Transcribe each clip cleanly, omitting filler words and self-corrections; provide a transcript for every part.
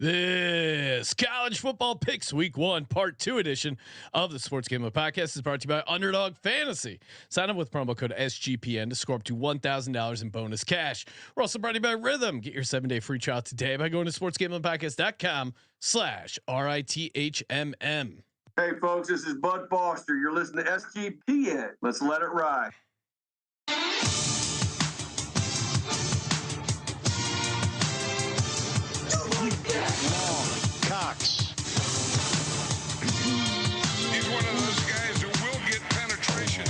This college football picks week 1 part 2 edition of the Sports Gambling Podcast is brought to you by Underdog Fantasy. Sign up with promo code SGPN to score up to $1,000 in bonus cash. We're also brought to you by Rhythm. Get your 7-day free trial today by going to sportsgamblingpodcast.com/RITHMM. Hey folks, this is Bud Foster. You're listening to SGPN. Let's let it ride. Cox. He's one of those guys who will get penetration.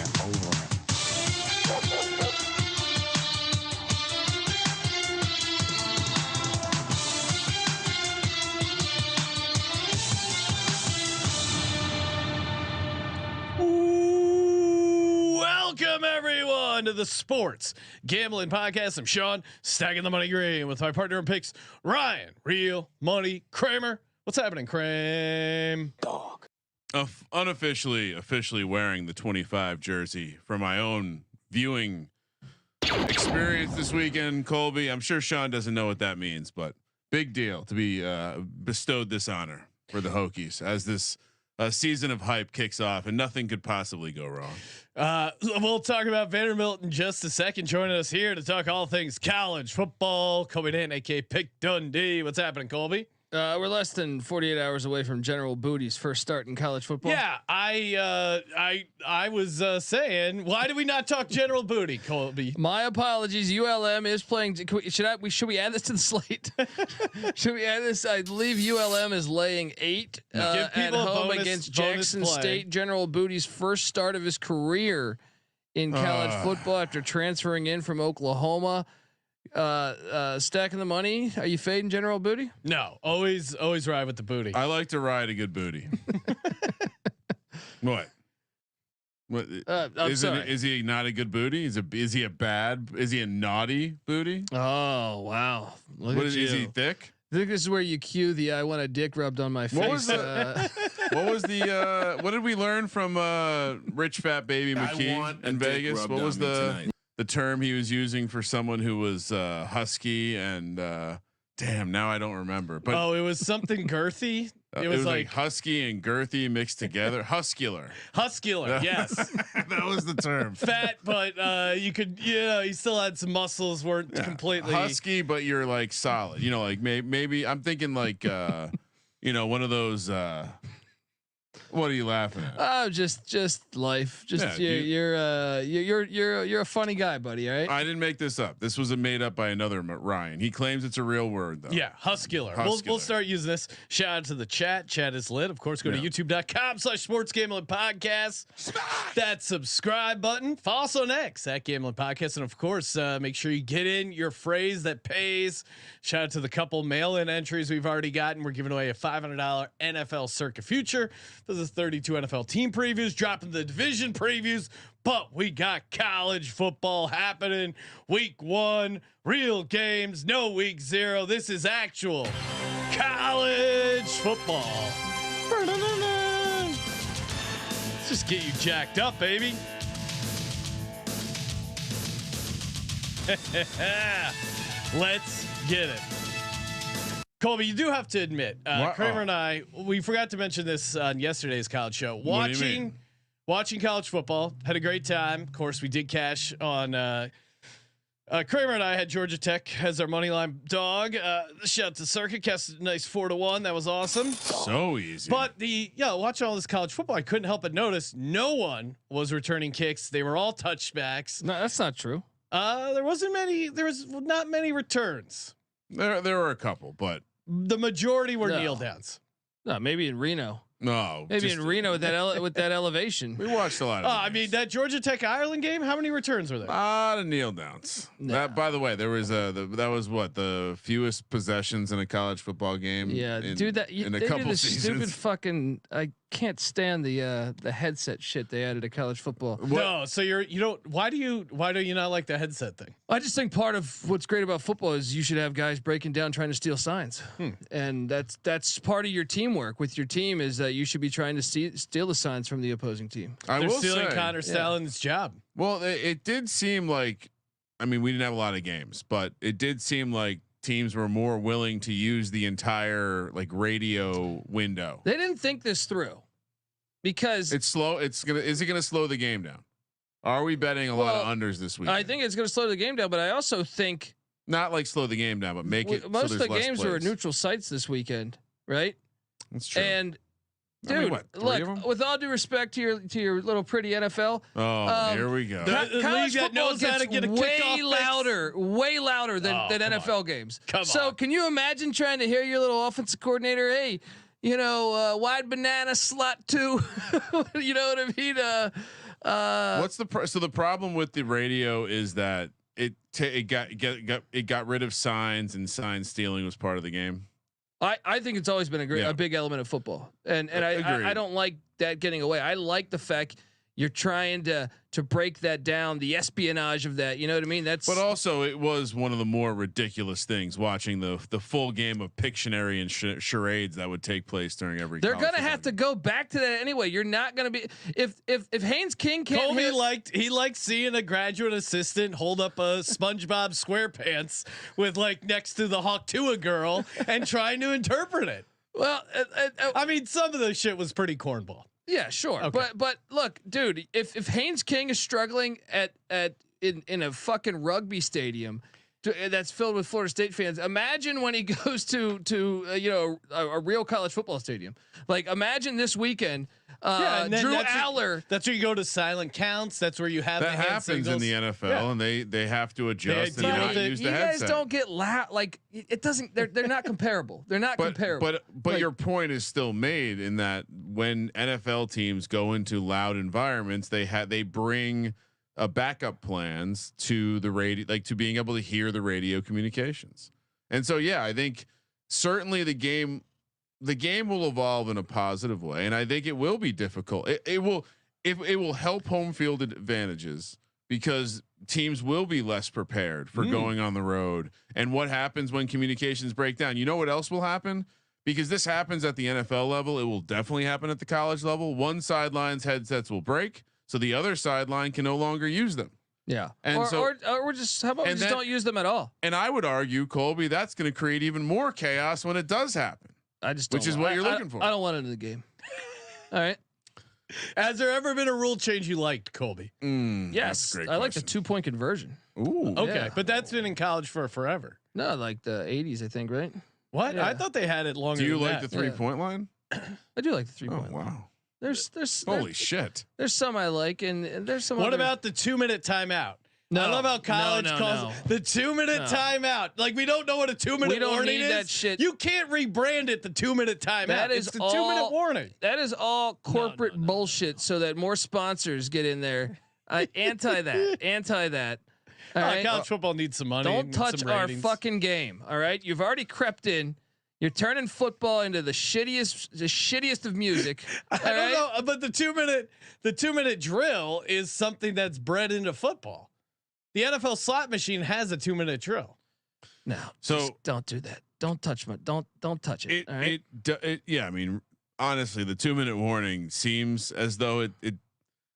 Welcome everyone to the Sports Gambling Podcast. I'm Sean, stacking the money green with my partner in picks, Ryan, Real Money Kramer. What's happening, Kramer? Dog. Officially wearing the 25 jersey for my own viewing experience this weekend, Colby. I'm sure Sean doesn't know what that means, but big deal to be bestowed this honor for the Hokies as this season of hype kicks off, and nothing could possibly go wrong. We'll talk about Vanderbilt in just a second. Joining us here to talk all things college football, Colby Dant, aka Pick Dundee. What's happening, Colby? We're less than 48 hours away from General Booty's first start in college football. Yeah, I was saying, why did we not talk General Booty, Colby? My apologies. ULM is playing. Should we add this to the slate? Should we add this? I believe ULM is laying 8 at home against Jackson State. General Booty's first start of his career in college football after transferring in from Oklahoma. Stacking the money. Are you fading General Booty? No, always ride with the booty. I like to ride a good booty. What? Is he not a good booty? Is he a naughty booty? Oh wow! Is he thick? I think this is where you cue the "I want a dick rubbed on my face." What was what did we learn from Rich Fat Baby McKee in Vegas? What was the term he was using for someone who was husky and damn, now I don't remember. But it was something girthy. It was like husky and girthy mixed together. Huscular. Yes. That was the term. Fat, but you could, he still had some muscles, weren't completely husky, but you're like solid. Like maybe I'm thinking like one of those. What are you laughing at? Oh, just life. You're a funny guy, buddy. All right. I didn't make this up. This was made up by another Ryan. He claims it's a real word though. Yeah, huscular. We'll start using this. Shout out to the chat. Chat is lit. Of course, go to youtube.com/Sports Gambling Podcast. That subscribe button. Follow us on X at Gambling Podcast, and of course, make sure you get in your phrase that pays. Shout out to the couple mail-in entries we've already gotten. We're giving away a $500 NFL Circa Future. This is 32 NFL team previews, dropping the division previews, but we got college football happening. Week 1, real games, no week 0. This is actual college football. Let's just get you jacked up, baby. Let's get it. Colby, you do have to admit, Kramer and I, we forgot to mention this on yesterday's college show. Watching college football, had a great time. Of course, we did cash on. Kramer and I had Georgia Tech as our money line dog. Shout out to Circuit, cast a nice 4-1. That was awesome. So easy. But watching all this college football, I couldn't help but notice no one was returning kicks. They were all touchbacks. No, that's not true. There was not many returns. There were a couple, but the majority were kneel downs. No, maybe in Reno. No, maybe in Reno with that elevation. We watched a lot of. I mean, that Georgia Tech Ireland game. How many returns were there? A lot of kneel downs. No. That, by the way, there was that was what the fewest possessions in a college football game. Yeah, dude, in a couple seasons. Stupid fucking. I can't stand the headset shit they added to college football. No, so you don't. Why do you not like the headset thing? I just think part of what's great about football is you should have guys breaking down trying to steal signs, and that's part of your teamwork with your team is that you should be trying to steal the signs from the opposing team. They're stealing Connor Stallions' job. Well, it did seem like, I mean, we didn't have a lot of games, but it did seem like teams were more willing to use the entire like radio window. They didn't think this through because it's slow. Is it going to slow the game down? Are we betting a lot of unders this week? I think it's going to slow the game down, but I also think not like slow the game down, but make it. Most so of the games were neutral sites this weekend, right? That's true. And dude, look, with all due respect to your little pretty NFL. Oh, here we go. The league that knows how to get a kickoff way louder than NFL games. So can you imagine trying to hear your little offensive coordinator? Hey, wide banana slot 2. You know what I mean? What's the problem with the radio is that it got rid of signs, and sign stealing was part of the game. I think it's always been a big element of football, and I don't like that getting away. I like the fact you're trying to break that down, the espionage of that. You know what I mean? But also it was one of the more ridiculous things watching the full game of Pictionary and charades that would take place during every. They're gonna have to go back to that anyway. You're not gonna be if Haynes King can't. He liked seeing a graduate assistant hold up a SpongeBob SquarePants with like next to the Hawk Tuah girl and trying to interpret it. Well, I mean, some of the shit was pretty cornball. Yeah, sure. Okay. But look, dude, if Haynes King is struggling in a fucking rugby stadium that's filled with Florida State fans, imagine when he goes to a real college football stadium. Like imagine this weekend, Drew Aller. That's where you go to silent counts. That's where you have that happens in the NFL, and they have to adjust and not use the headset. You guys don't get loud. Like it doesn't. They're not comparable. They're not comparable. But like, your point is still made in that when NFL teams go into loud environments, they bring backup plans to the radio, like to being able to hear the radio communications. And so I think certainly the game will evolve in a positive way, and I think it will be difficult. It will help home field advantages because teams will be less prepared for going on the road. And what happens when communications break down? You know what else will happen? Because this happens at the NFL level, it will definitely happen at the college level. One sideline's headsets will break, so the other sideline can no longer use them. Yeah, and or just how about we just don't use them at all? And I would argue, Colby, that's going to create even more chaos when it does happen. Which is what you're looking for. I don't want it in the game. All right. Has there ever been a rule change you liked, Colby? Yes, I like the 2-point conversion. Ooh, okay, yeah. But that's been in college for forever. No, like the 80s, I think, right? What? Yeah. I thought they had it longer. Do you than like the 3-point line? I do like the 3-point line. Wow. There's holy shit. There's some I like, and there's some. What about the 2-minute timeout? No, I love how college calls the 2-minute timeout. Like we don't know what a 2-minute warning is. That shit. You can't rebrand it the 2-minute timeout. That is the 2-minute warning. That is all corporate bullshit, so that more sponsors get in there. Anti that. All right? College football needs some money. Don't touch our fucking game. All right, you've already crept in. You're turning football into the shittiest of music. I don't know, but the 2-minute drill is something that's bred into football. The NFL slot machine has a 2-minute drill. No, so don't do that. Don't touch don't touch it. All right? I mean, honestly, the 2-minute warning seems as though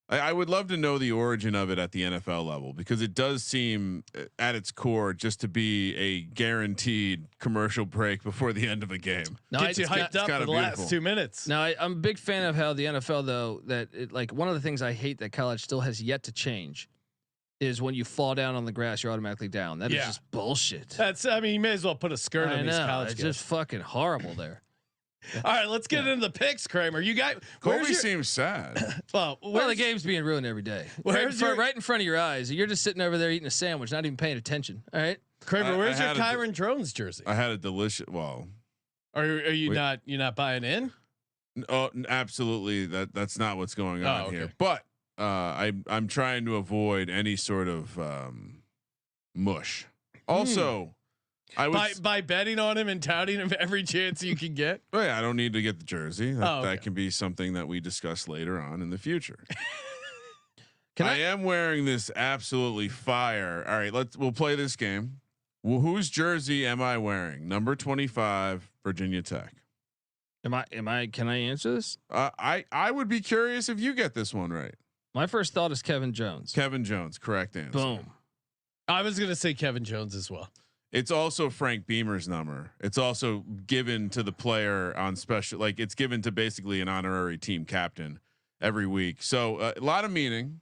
I would love to know the origin of it at the NFL level, because it does seem at its core just to be a guaranteed commercial break before the end of a game. No, gets you hyped up for the last 2 minutes. Now I'm a big fan of how the NFL, though, like one of the things I hate that college still has yet to change is when you fall down on the grass, you're automatically down. That is just bullshit. I mean, you may as well put a skirt on these college kids. It's just fucking horrible there. All right, let's get into the picks, Kramer. You got Colby seems sad. well, the game's being ruined every day. Right in front of your eyes. You're just sitting over there eating a sandwich, not even paying attention. All right, Kramer, where's your Kyron Drones jersey? I had a delicious. Well, are you not buying in? Oh, absolutely. That's not what's going on here. But I'm trying to avoid any sort of mush. Also. By betting on him and touting him every chance you can get. Oh yeah, I don't need to get the jersey. That can be something that we discuss later on in the future. I am wearing this absolutely fire. All right, we'll play this game. Well, whose jersey am I wearing? Number 25, Virginia Tech. Can I answer this? I would be curious if you get this one right. My first thought is Kevin Jones. Kevin Jones, correct answer. Boom. I was gonna say Kevin Jones as well. it's also Frank Beamer's number. It's also given to the player on special, like it's given to basically an honorary team captain every week. So a lot of meaning.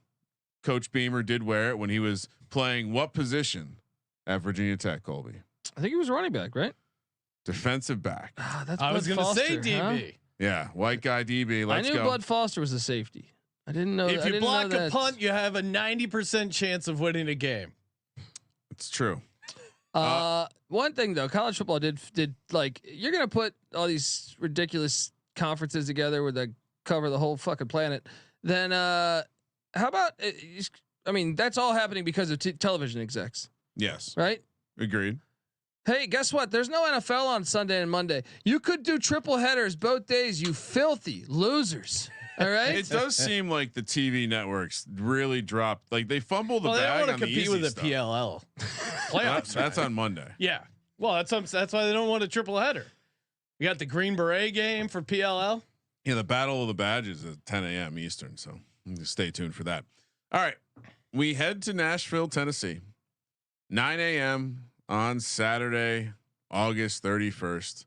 Coach Beamer did wear it when he was playing what position at Virginia Tech, Colby? I think he was running back, right? Defensive back. That's I was going to say DB. Huh? Yeah, white guy DB. Let's I knew go. Bud Foster was a safety. I didn't know. If you block a punt, you have a 90% chance of winning a game. It's true. One thing though, college football did like, you're gonna put all these ridiculous conferences together where they cover the whole fucking planet. Then how about? I mean, that's all happening because of television execs. Yes. Right. Agreed. Hey, guess what? There's no NFL on Sunday and Monday. You could do triple headers both days. You filthy losers. All right. It does seem like the TV networks really dropped. Like they fumbled the bag. They want to on compete the with the stuff. PLL playoffs. That's on Monday. Yeah. Well, that's why they don't want a triple header. You got the Green Beret game for PLL. Yeah, the Battle of the Badges at 10 a.m. Eastern. So stay tuned for that. All right, we head to Nashville, Tennessee, 9 a.m. on Saturday, August 31st,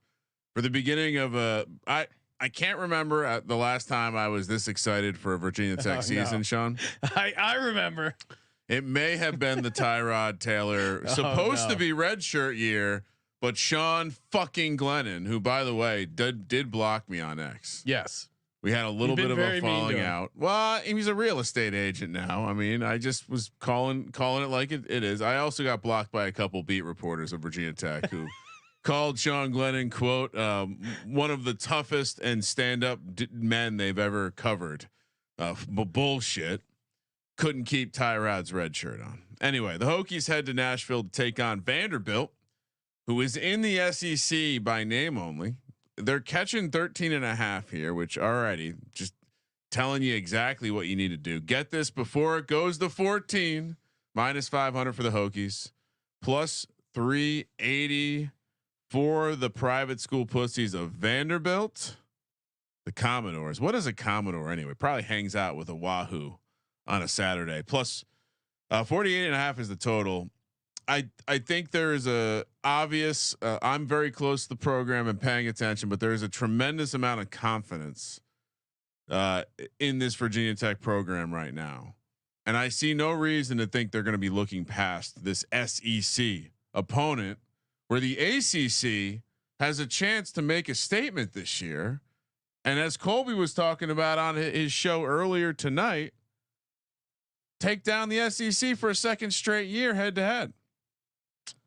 for the beginning of a. I can't remember the last time I was this excited for a Virginia Tech season, Sean. I remember. It may have been the Tyrod Taylor supposed to be redshirt year, but Sean fucking Glennon, who by the way did block me on X. Yes, we had a little bit of a falling out. Well, he's a real estate agent now. I mean, I just was calling it like it is. I also got blocked by a couple beat reporters of Virginia Tech who called Sean Glennon, quote, one of the toughest and stand-up men they've ever covered. Bullshit. Couldn't keep Tyrod's red shirt on. Anyway, the Hokies head to Nashville to take on Vanderbilt, who is in the SEC by name only. They're catching 13.5 here, which already just telling you exactly what you need to do. Get this before it goes to 14, -500 for the Hokies, +380 for the private school pussies of Vanderbilt. The Commodores. What is a Commodore anyway? Probably hangs out with a Wahoo on a Saturday. Plus 48.5 is the total. I think there is a obvious. I'm very close to the program and paying attention, but there is a tremendous amount of confidence in this Virginia Tech program right now, and I see no reason to think they're going to be looking past this SEC opponent, where the ACC has a chance to make a statement this year. And as Colby was talking about on his show earlier tonight, take down the SEC for a second straight year head to head.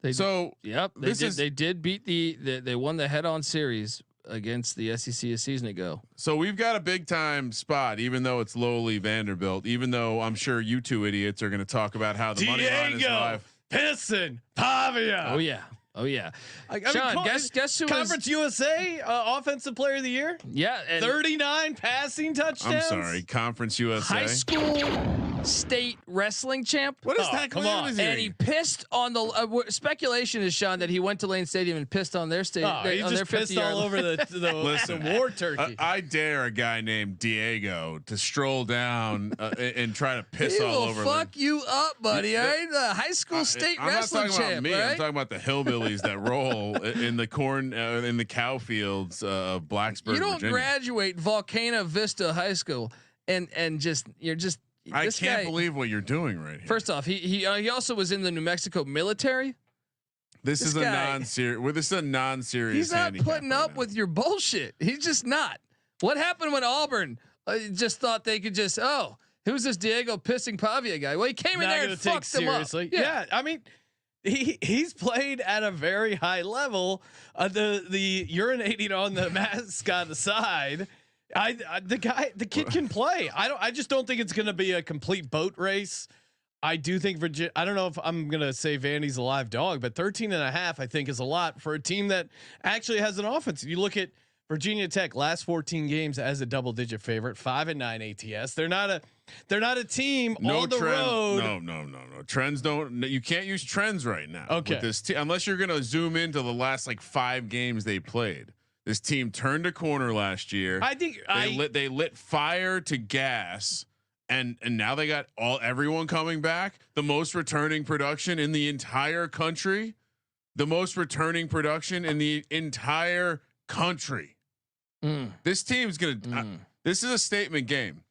They did beat they won the head on series against the SEC a season ago. So we've got a big time spot, even though it's lowly Vanderbilt, even though I'm sure you two idiots are going to talk about how the money line is live. Pisson, Pavia. Oh yeah. Sean, guess who Conference USA offensive player of the year? Yeah, 39 passing touchdowns. I'm sorry, Conference USA. High school state wrestling champ. What is that? Come on. And he pissed on the speculation is, Sean, that he went to Lane Stadium and pissed on their stadium. He just pissed all over the war turkey. I dare a guy named Diego to stroll down and try to piss all over. He will fuck you up, buddy. All right, the high school state wrestling champ. About me. Right? I'm talking about the hillbillies that roll in the corn in the cow fields of Blacksburg. You don't Virginia. graduate Volcano Vista High School and you're just. I can't believe what you're doing right here. First off, he also was in the New Mexico military. This is a non-serious. He's not putting up with your bullshit. He's just not. What happened when Auburn just thought they could just who's this Diego pissing Pavia guy? Well, he came in there and fucked him up. Yeah, I mean. He's played at a very high level. The urinating on the mascot aside, the kid can play. I just don't think it's going to be a complete boat race. I do think Virginia. I don't know if I'm going to say Vandy's a live dog, but 13.5 I think is a lot for a team that actually has an offense. If you look at Virginia Tech last 14 games as a double-digit favorite, 5-9 ATS. They're not a team on the road. No. Trends don't. You can't use trends right now. Okay. With this unless you're going to zoom into the last 5 games they played. This team turned a corner last year. I think they lit fire to gas, and now they got everyone coming back. The most returning production in the entire country. the most returning production in the entire country. This team's gonna. This is a statement game.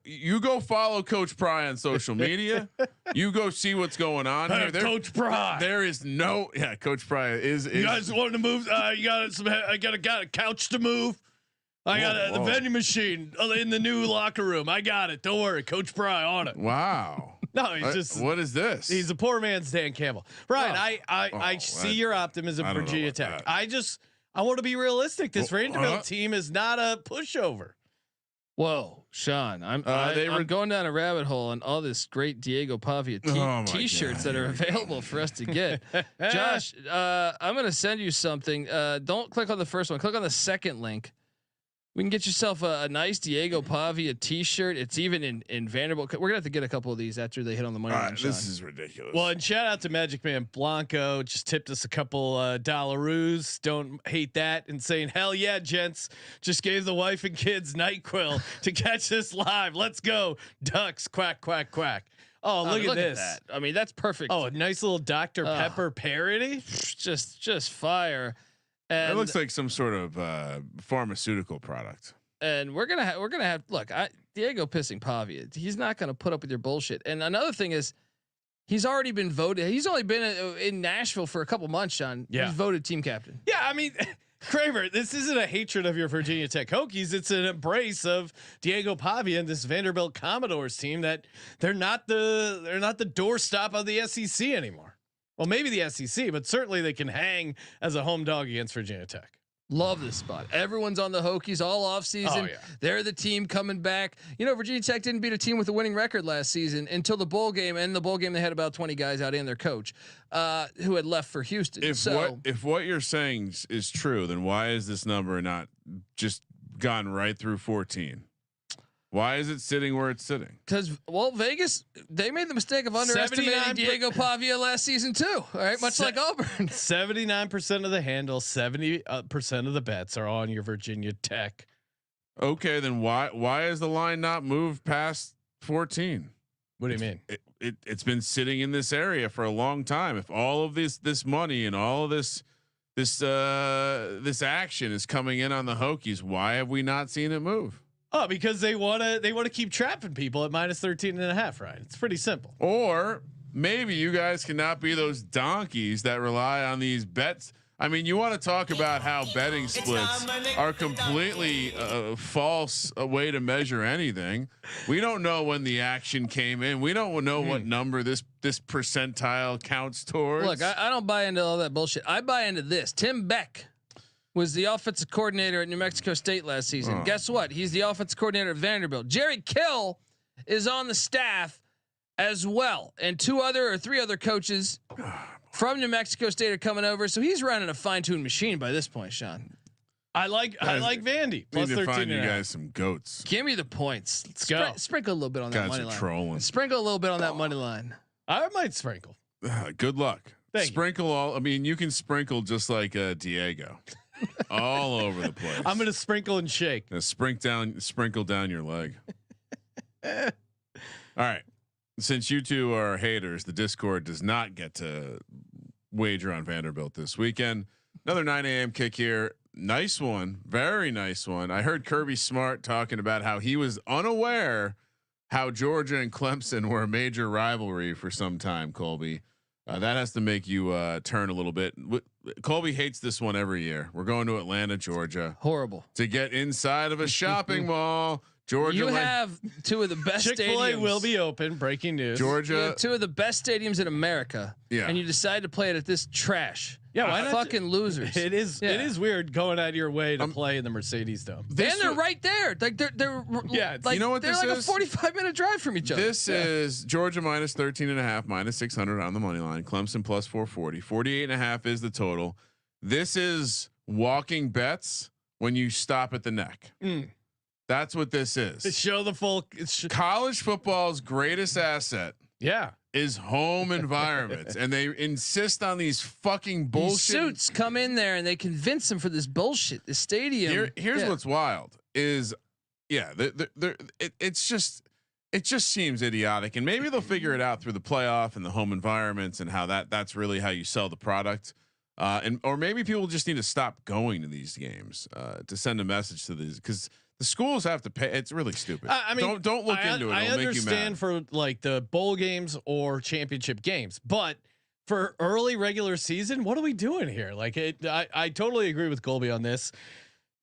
You go follow Coach Pry on social media. You go see what's going on here. Coach Pry. There is no. Yeah, Coach Pry is. You guys want to move? I got a couch to move. I got the vending machine in the new locker room. I got it. Don't worry, Coach Pry on it. Wow. No, he's just. What is this? He's a poor man's Dan Campbell. Ryan, I see your optimism for Virginia Tech. I want to be realistic. This Vanderbilt team is not a pushover. Whoa, Sean, I'm going down a rabbit hole on all this great Diego Pavia t-shirts that are available for us to get. Josh, I'm going to send you something. Don't click on the first one. Click on the second link. We can get yourself a nice Diego Pavia t-shirt. It's even in Vanderbilt. We're gonna have to get a couple of these after they hit on the money line. This is ridiculous. Well, and shout out to Magic Man Blanco. Just tipped us a couple dollaroos. Don't hate that. And saying, hell yeah, gents. Just gave the wife and kids NyQuil to catch this live. Let's go. Ducks, quack, quack, quack. Oh, look at this. At that. I mean, that's perfect. Oh, a nice little Dr. Pepper parody. Just fire. And it looks like some sort of pharmaceutical product. And we're gonna have look. Diego pissing Pavia. He's not gonna put up with your bullshit. And another thing is, he's already been voted. He's only been in Nashville for a couple months, Sean. Yeah. He's voted team captain. Yeah, I mean, Kramer, this isn't a hatred of your Virginia Tech Hokies. It's an embrace of Diego Pavia and this Vanderbilt Commodores team that they're not the doorstop of the SEC anymore. Well, maybe the SEC, but certainly they can hang as a home dog against Virginia Tech. Love this spot. Everyone's on the Hokies all off season. Oh, yeah. They're the team coming back. You know, Virginia Tech didn't beat a team with a winning record last season until the bowl game. And the bowl game, they had about 20 guys out and their coach who had left for Houston. If what you're saying is true, then why is this number not just gone right through 14? Why is it sitting where it's sitting? Because Vegas, they made the mistake of underestimating Diego Pavia last season too. All right, much like Auburn. 79% of the handle, 70% of the bets are on your Virginia Tech. Okay, then why is the line not moved past 14? What do you mean? It's been sitting in this area for a long time. If all of this money and all of this action is coming in on the Hokies, why have we not seen it move? Oh, because they want to keep trapping people at -13.5, right? It's pretty simple. Or maybe you guys cannot be those donkeys that rely on these bets. I mean, you want to talk about how betting splits are completely false a way to measure anything. We don't know when the action came in. We don't know what number this percentile counts towards. Look, I don't buy into all that bullshit. I buy into this. Tim Beck was the offensive coordinator at New Mexico State last season. Guess what? He's the offensive coordinator at Vanderbilt. Jerry Kill is on the staff as well, and 3 other coaches from New Mexico State are coming over. So he's running a fine-tuned machine by this point, Sean. I like Vandy plus 13. Find you guys some goats. Give me the points. Let's go. Sprinkle a little bit on that money line. Trolling. Sprinkle a little bit on that money line. I might sprinkle. Good luck. Sprinkle all. I mean, you can sprinkle just like Diego. All over the place. I'm gonna sprinkle and shake. Sprinkle down your leg. All right. Since you two are haters, the Discord does not get to wager on Vanderbilt this weekend. Another 9 a.m. kick here. Nice one, very nice one. I heard Kirby Smart talking about how he was unaware how Georgia and Clemson were a major rivalry for some time. Colby, that has to make you turn a little bit. Colby hates this one every year. We're going to Atlanta, Georgia. Horrible. To get inside of a shopping mall. Georgia, you have 2 of the best Chick-fil-A will be open. Breaking news. Georgia, you have 2 of the best stadiums in America. Yeah, and you decide to play it at this trash. Yeah, why not? Fucking losers. It is. Yeah. It is weird going out of your way to play in the Mercedes Dome. And they're right there. Like they're yeah. Like, you know what they're this like is? A 45-minute drive from each other. This is Georgia -13.5, -600 on the money line. Clemson +440. 48.5 is the total. This is walking bets when you stop at the neck. That's what this is. To show the full college football's greatest asset. Yeah. Is home environments, and they insist on these fucking bullshit. These suits come in there and they convince them for this bullshit. The stadium. Here's what's wild is, it's just it just seems idiotic, and maybe they'll figure it out through the playoff and the home environments and how that's really how you sell the product. Or maybe people just need to stop going to these games to send a message to these, because the schools have to pay. It's really stupid. I mean, don't look into it. I It'll make you mad. understand for like the bowl games or championship games, but for early regular season, what are we doing here? Like, I totally agree with Colby on this.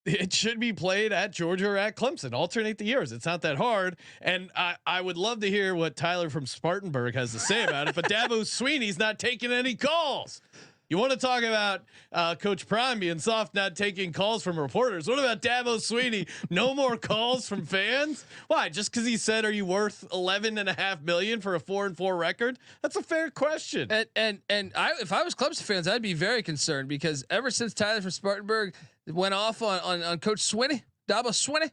It should be played at Georgia or at Clemson. Alternate the years. It's not that hard. And I would love to hear what Tyler from Spartanburg has to say about it. But Dabo Sweeney's not taking any calls. You want to talk about Coach Prime being soft, not taking calls from reporters? What about Dabo Sweeney? No more calls from fans? Why? Just because he said, "Are you worth $11.5 million for a 4-4 record?" That's a fair question. And if I was Clemson fans, I'd be very concerned, because ever since Tyler from Spartanburg went off on Coach Sweeney, Dabo Sweeney,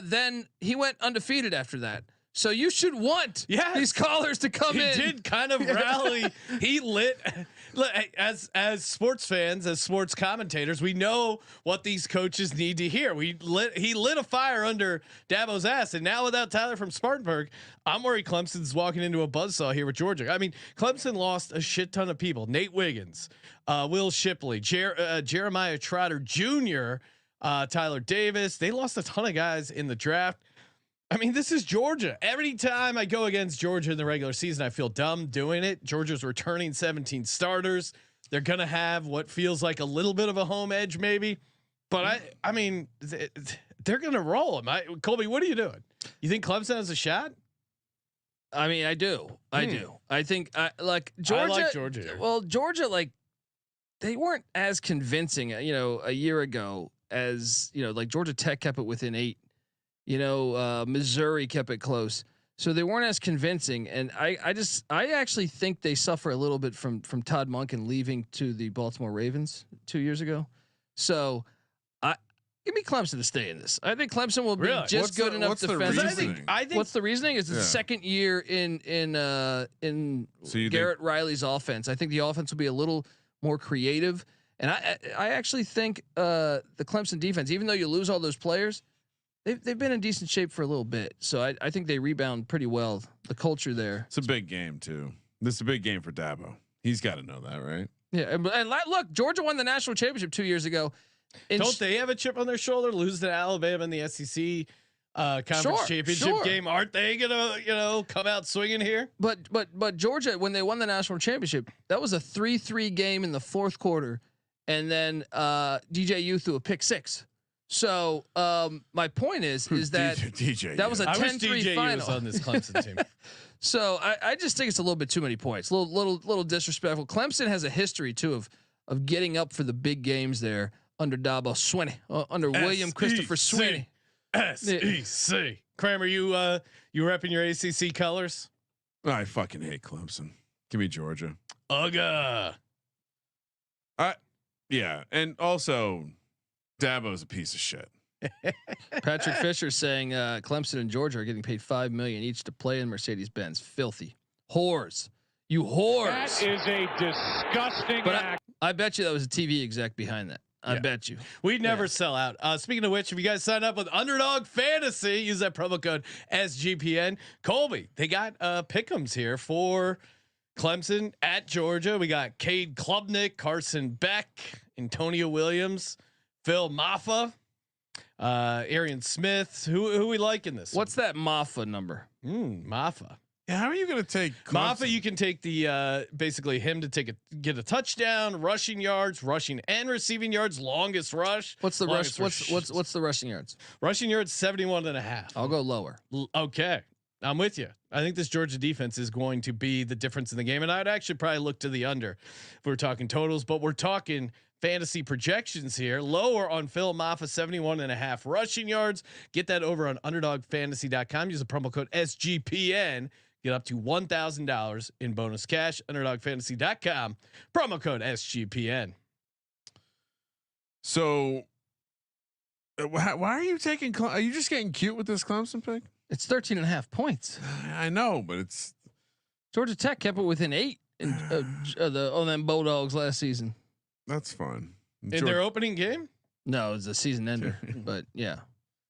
then he went undefeated after that. So you should want these callers to come in. He did kind of rally. He lit. As sports fans, as sports commentators, we know what these coaches need to hear. He lit a fire under Dabo's ass, and now without Tyler from Spartanburg, I'm worried Clemson's walking into a buzzsaw here with Georgia. I mean, Clemson lost a shit ton of people: Nate Wiggins, Will Shipley, Jeremiah Trotter Jr., Tyler Davis. They lost a ton of guys in the draft. I mean, this is Georgia. Every time I go against Georgia in the regular season, I feel dumb doing it. Georgia's returning 17 starters. They're going to have what feels like a little bit of a home edge, maybe. But I mean, they're going to roll them. Colby, what are you doing? You think Clemson has a shot? I mean, I do. I think like Georgia. I like Georgia here. Well, Georgia, like, they weren't as convincing, a year ago as, like Georgia Tech kept it within 8. Missouri kept it close, so they weren't as convincing. And I actually think they suffer a little bit from Todd Monken leaving to the Baltimore Ravens 2 years ago. So give me Clemson to stay in this. I think Clemson will be just good enough defensively. I think what's the reasoning is the second year in Garrett Riley's offense. I think the offense will be a little more creative, and I actually think the Clemson defense, even though you lose all those players, they've been in decent shape for a little bit, so I think they rebound pretty well. The culture there. It's a big game too. This is a big game for Dabo. He's got to know that, right? Yeah, and look, Georgia won the national championship 2 years ago. Don't they have a chip on their shoulder? Lose to Alabama in the SEC conference championship game. Aren't they gonna come out swinging here? But Georgia, when they won the national championship, that was a 3-3 game in the fourth quarter, and then DJU threw a pick 6. So my point is that DJ, that was a 10-3 final. Was on this Clemson team. So I just think it's a little bit too many points, little disrespectful. Clemson has a history too of getting up for the big games there under Dabo Sweeney, under William Christopher Sweeney. SEC. Kramer, you repping your ACC colors? I fucking hate Clemson. Give me Georgia. Ugga. Yeah, and also Dabo's a piece of shit. Patrick Fisher saying Clemson and Georgia are getting paid $5 million each to play in Mercedes-Benz. Filthy whores, you whores. That is a disgusting act. I bet you that was a TV exec behind that. I bet you. We'd never sell out. Speaking of which, if you guys sign up with Underdog Fantasy, use that promo code SGPN. Colby, they got pick'ems here for Clemson at Georgia. We got Cade Klubnik, Carson Beck, Antonio Williams, Phil Maffa, Arian Smith. Who we like in this? What's that Maffa number? Maffa. Yeah, how are you going to take Maffa? You can take the basically him to get a touchdown, rushing yards, rushing and receiving yards, longest rush. What's the rush? What's the rushing yards? Rushing yards 71.5. I'll go lower. Okay, I'm with you. I think this Georgia defense is going to be the difference in the game, and I'd actually probably look to the under if we're talking totals, but we're talking fantasy projections here. Lower on Phil Maffa, 71.5 rushing yards. Get that over on UnderdogFantasy.com. Use the promo code SGPN. Get up to $1,000 in bonus cash. UnderdogFantasy.com. Promo code SGPN. So, why are you taking? Are you just getting cute with this Clemson pick? It's 13.5 points. I know, but it's Georgia Tech kept it within 8 on them Bulldogs last season. That's fun. In their opening game? No, it was a season ender. But yeah,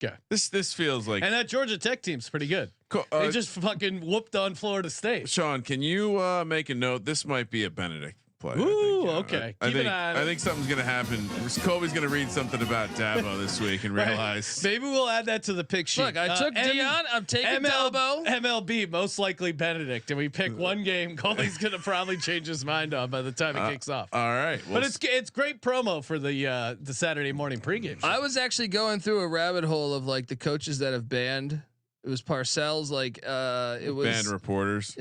Yeah. This feels like, and that Georgia Tech team's pretty good. They just fucking whooped on Florida State. Sean, can you make a note? This might be a Benedict play. Ooh, okay. I think something's gonna happen. Colby's gonna read something about Dabo this week and realize. Maybe we'll add that to the pick sheet. Look, I took Dion. I'm taking Dabo. MLB, most likely Benedict, and we pick one game. Colby's gonna probably change his mind on by the time it kicks off. All right, but it's great promo for the Saturday morning pregame show. I was actually going through a rabbit hole of like the coaches that have banned. It was Parcells, like it was banned reporters.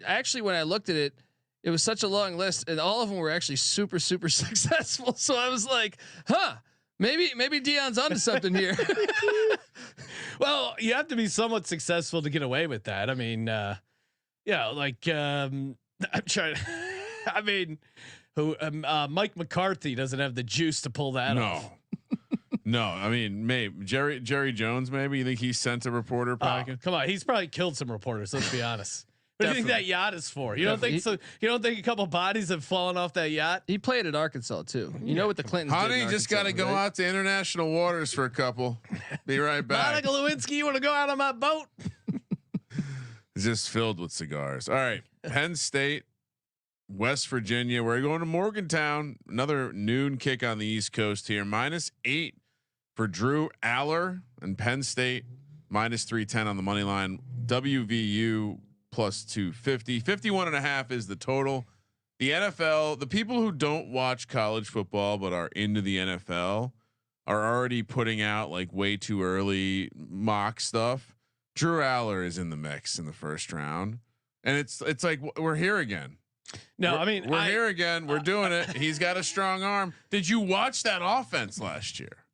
Actually, when I looked at it. It was such a long list, and all of them were actually super successful. So I was like, maybe Dion's onto something here. Well, you have to be somewhat successful to get away with that. I mean, like I'm trying. I mean, Mike McCarthy doesn't have the juice to pull that off. No, I mean, maybe Jerry Jones. Maybe you think he sent a reporter packet? Come on, he's probably killed some reporters. Let's be honest. What do you think that yacht is for? You don't think so? You don't think a couple bodies have fallen off that yacht? He played at Arkansas too. You know what the Clintons did in Arkansas, just got to go out to international waters for a couple. Be right back. Monica Lewinsky, you want to go out on my boat? It's just filled with cigars. All right, Penn State, West Virginia. We're going to Morgantown. Another noon kick on the East Coast here. -8 for Drew Aller and Penn State. -310 on the money line. WVU. +250, 51.5 is the total. The NFL, the people who don't watch college football but are into the NFL are already putting out like way too early mock stuff. Drew Aller is in the mix in the first round, and it's like we're here again. No, we're here again. We're doing it. He's got a strong arm. Did you watch that offense last year?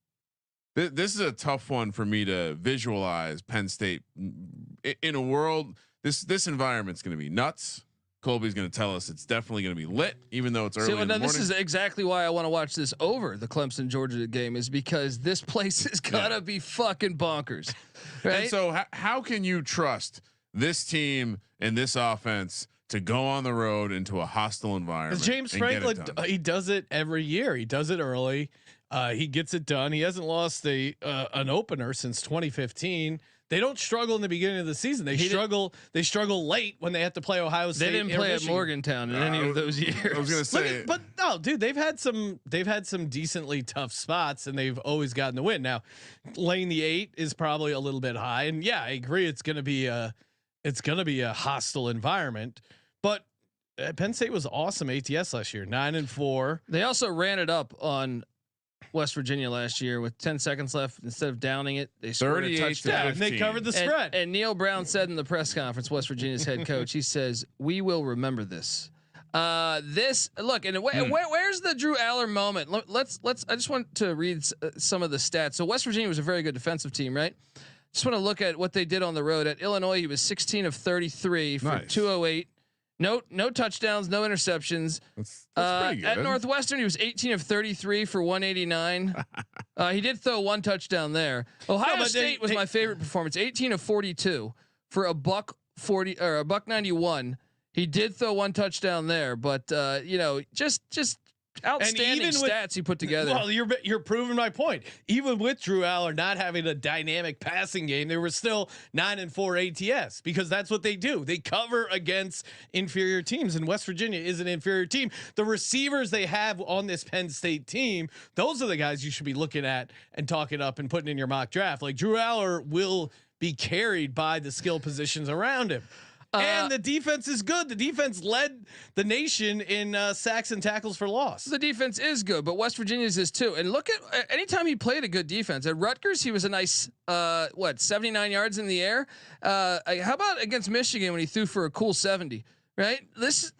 This is a tough one for me to visualize. Penn State in a world. This environment's going to be nuts. Colby's going to tell us it's definitely going to be lit, even though it's early in the morning. This is exactly why I want to watch this over the Clemson Georgia game, is because this place is gonna be fucking bonkers. Right? And so how can you trust this team and this offense to go on the road into a hostile environment? James Franklin, he does it every year. He does it early. He gets it done. He hasn't lost an opener since 2015. They don't struggle in the beginning of the season. They struggle late when they have to play Ohio State. They didn't play at Morgantown in any of those years. I was going to say, but no, dude, they've had some decently tough spots, and they've always gotten the win. Now, laying the 8 is probably a little bit high, and yeah, I agree. It's going to be a hostile environment, but Penn State was awesome ATS last year, 9-4. They also ran it up on West Virginia last year with 10 seconds left. Instead of downing it, they scored a touchdown. And they covered the spread. And Neil Brown said in the press conference, West Virginia's head coach, he says, "We will remember this." Where's the Drew Aller moment? Let's. I just want to read some of the stats. So West Virginia was a very good defensive team, right? Just want to look at what they did on the road. At Illinois, he was 16 of 33 for 208. No touchdowns, no interceptions. That's pretty good. At Northwestern, he was 18 of 33 for 189. He did throw one touchdown there. Ohio State was my favorite performance. 18 of 42 for a $140 or a $191. He did throw one touchdown there, but just outstanding stats he put together. Well, you're proving my point. Even with Drew Aller not having a dynamic passing game, they were still 9-4 ATS because that's what they do. They cover against inferior teams, and West Virginia is an inferior team. The receivers they have on this Penn State team, those are the guys you should be looking at and talking up and putting in your mock draft. Like Drew Aller will be carried by the skill positions around him. And the defense is good. The defense led the nation in sacks and tackles for loss. The defense is good, but West Virginia's is too. And look at anytime he played a good defense. At Rutgers, he was a nice 79 yards in the air. How about against Michigan when he threw for a cool 70? Right? This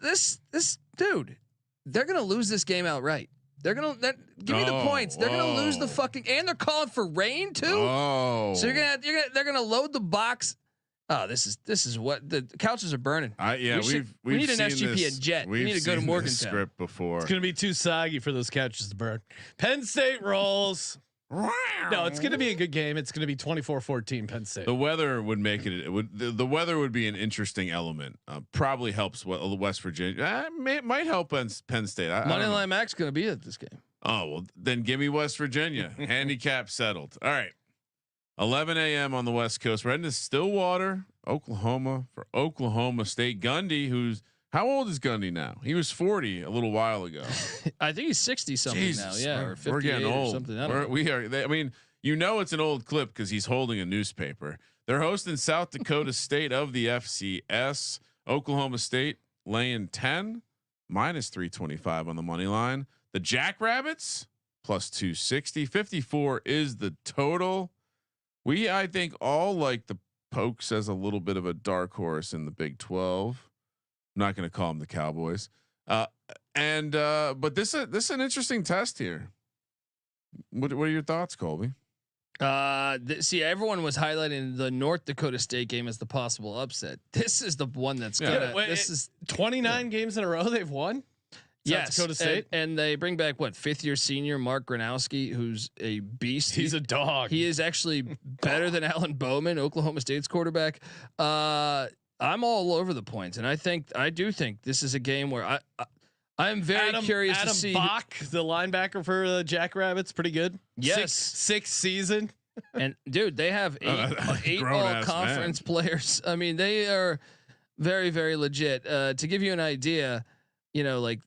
dude, they're gonna lose this game outright. They're gonna give me the points. They're gonna lose the fucking, and they're calling for rain too. So they're gonna load the box. Oh, this is what the couches are burning. We need an SGPN jet. We need to go to Morgantown. Script before. It's gonna be too soggy for those couches to burn. Penn State rolls. No, it's gonna be a good game. It's gonna be 24-14 Penn State. The weather would make it. The weather would be an interesting element. Probably helps West Virginia. Might help Penn State. Moneyline Mac's gonna be at this game. Oh well, then give me West Virginia. Handicap settled. All right. 11 a.m. on the West Coast. We're heading to Stillwater, Oklahoma for Oklahoma State. Gundy, who's how old is Gundy now? He was 40 a little while ago. I think he's 60 something Jesus, now. Yeah, or 58 we're getting old. or something. We are. I mean, you know, it's an old clip because he's holding a newspaper. They're hosting South Dakota State of the FCS. Oklahoma State laying 10, minus 325 on the money line. The Jackrabbits plus 260. 54 is the total. I think all like the Pokes as a little bit of a dark horse in the Big 12. I'm not going to call them the Cowboys. But this is an interesting test here. What are your thoughts, Colby? See, everyone was highlighting the North Dakota State game as the possible upset. This is the one that's gonna. This is 29 games in a row they've won. Yes, Dakota State, and they bring back what 5th-year senior Mark Gronowski, who's a beast. He's a dog. He is actually better than Alan Bowman, Oklahoma State's quarterback. I'm all over the points, and I do think this is a game where I'm very curious to see. Adam Bach, the linebacker for the Jackrabbits, pretty good. Yes, sixth season. And dude, they have eight all conference players. I mean, they are very, very legit. To give you an idea, like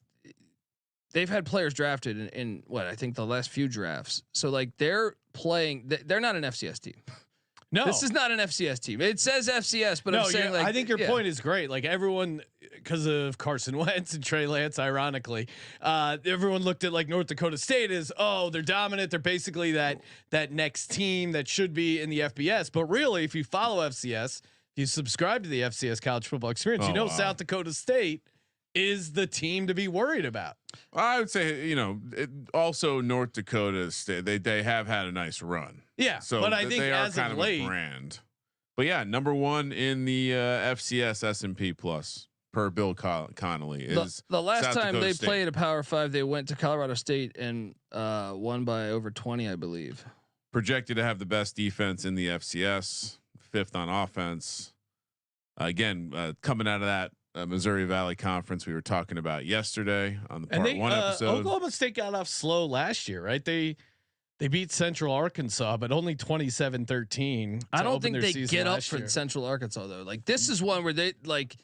they've had players drafted in what I think the last few drafts. So like they're playing. They're not an FCS team. No, this is not an FCS team. It says FCS, but I'm saying I think your point is great. Like everyone, because of Carson Wentz and Trey Lance, ironically, everyone looked at like North Dakota State as, they're dominant. They're basically that next team that should be in the FBS. But really, if you follow FCS, you subscribe to the FCS college football experience. South Dakota State is the team to be worried about. I would say, also North Dakota State, they have had a nice run. Yeah. So but I think they are as kind of of late, a brand. But yeah, number 1 in the FCS S&P plus per Bill Connolly is the last South time Dakota they State. played a Power 5, they went to Colorado State and won by over 20, I believe. Projected to have the best defense in the FCS, 5th on offense. Again, coming out of that Missouri Valley Conference we were talking about yesterday on the part 1 episode. Oklahoma State got off slow last year, right? They beat Central Arkansas, but only 27-13. I don't think they get up for Central Arkansas though. Like this is one where they like.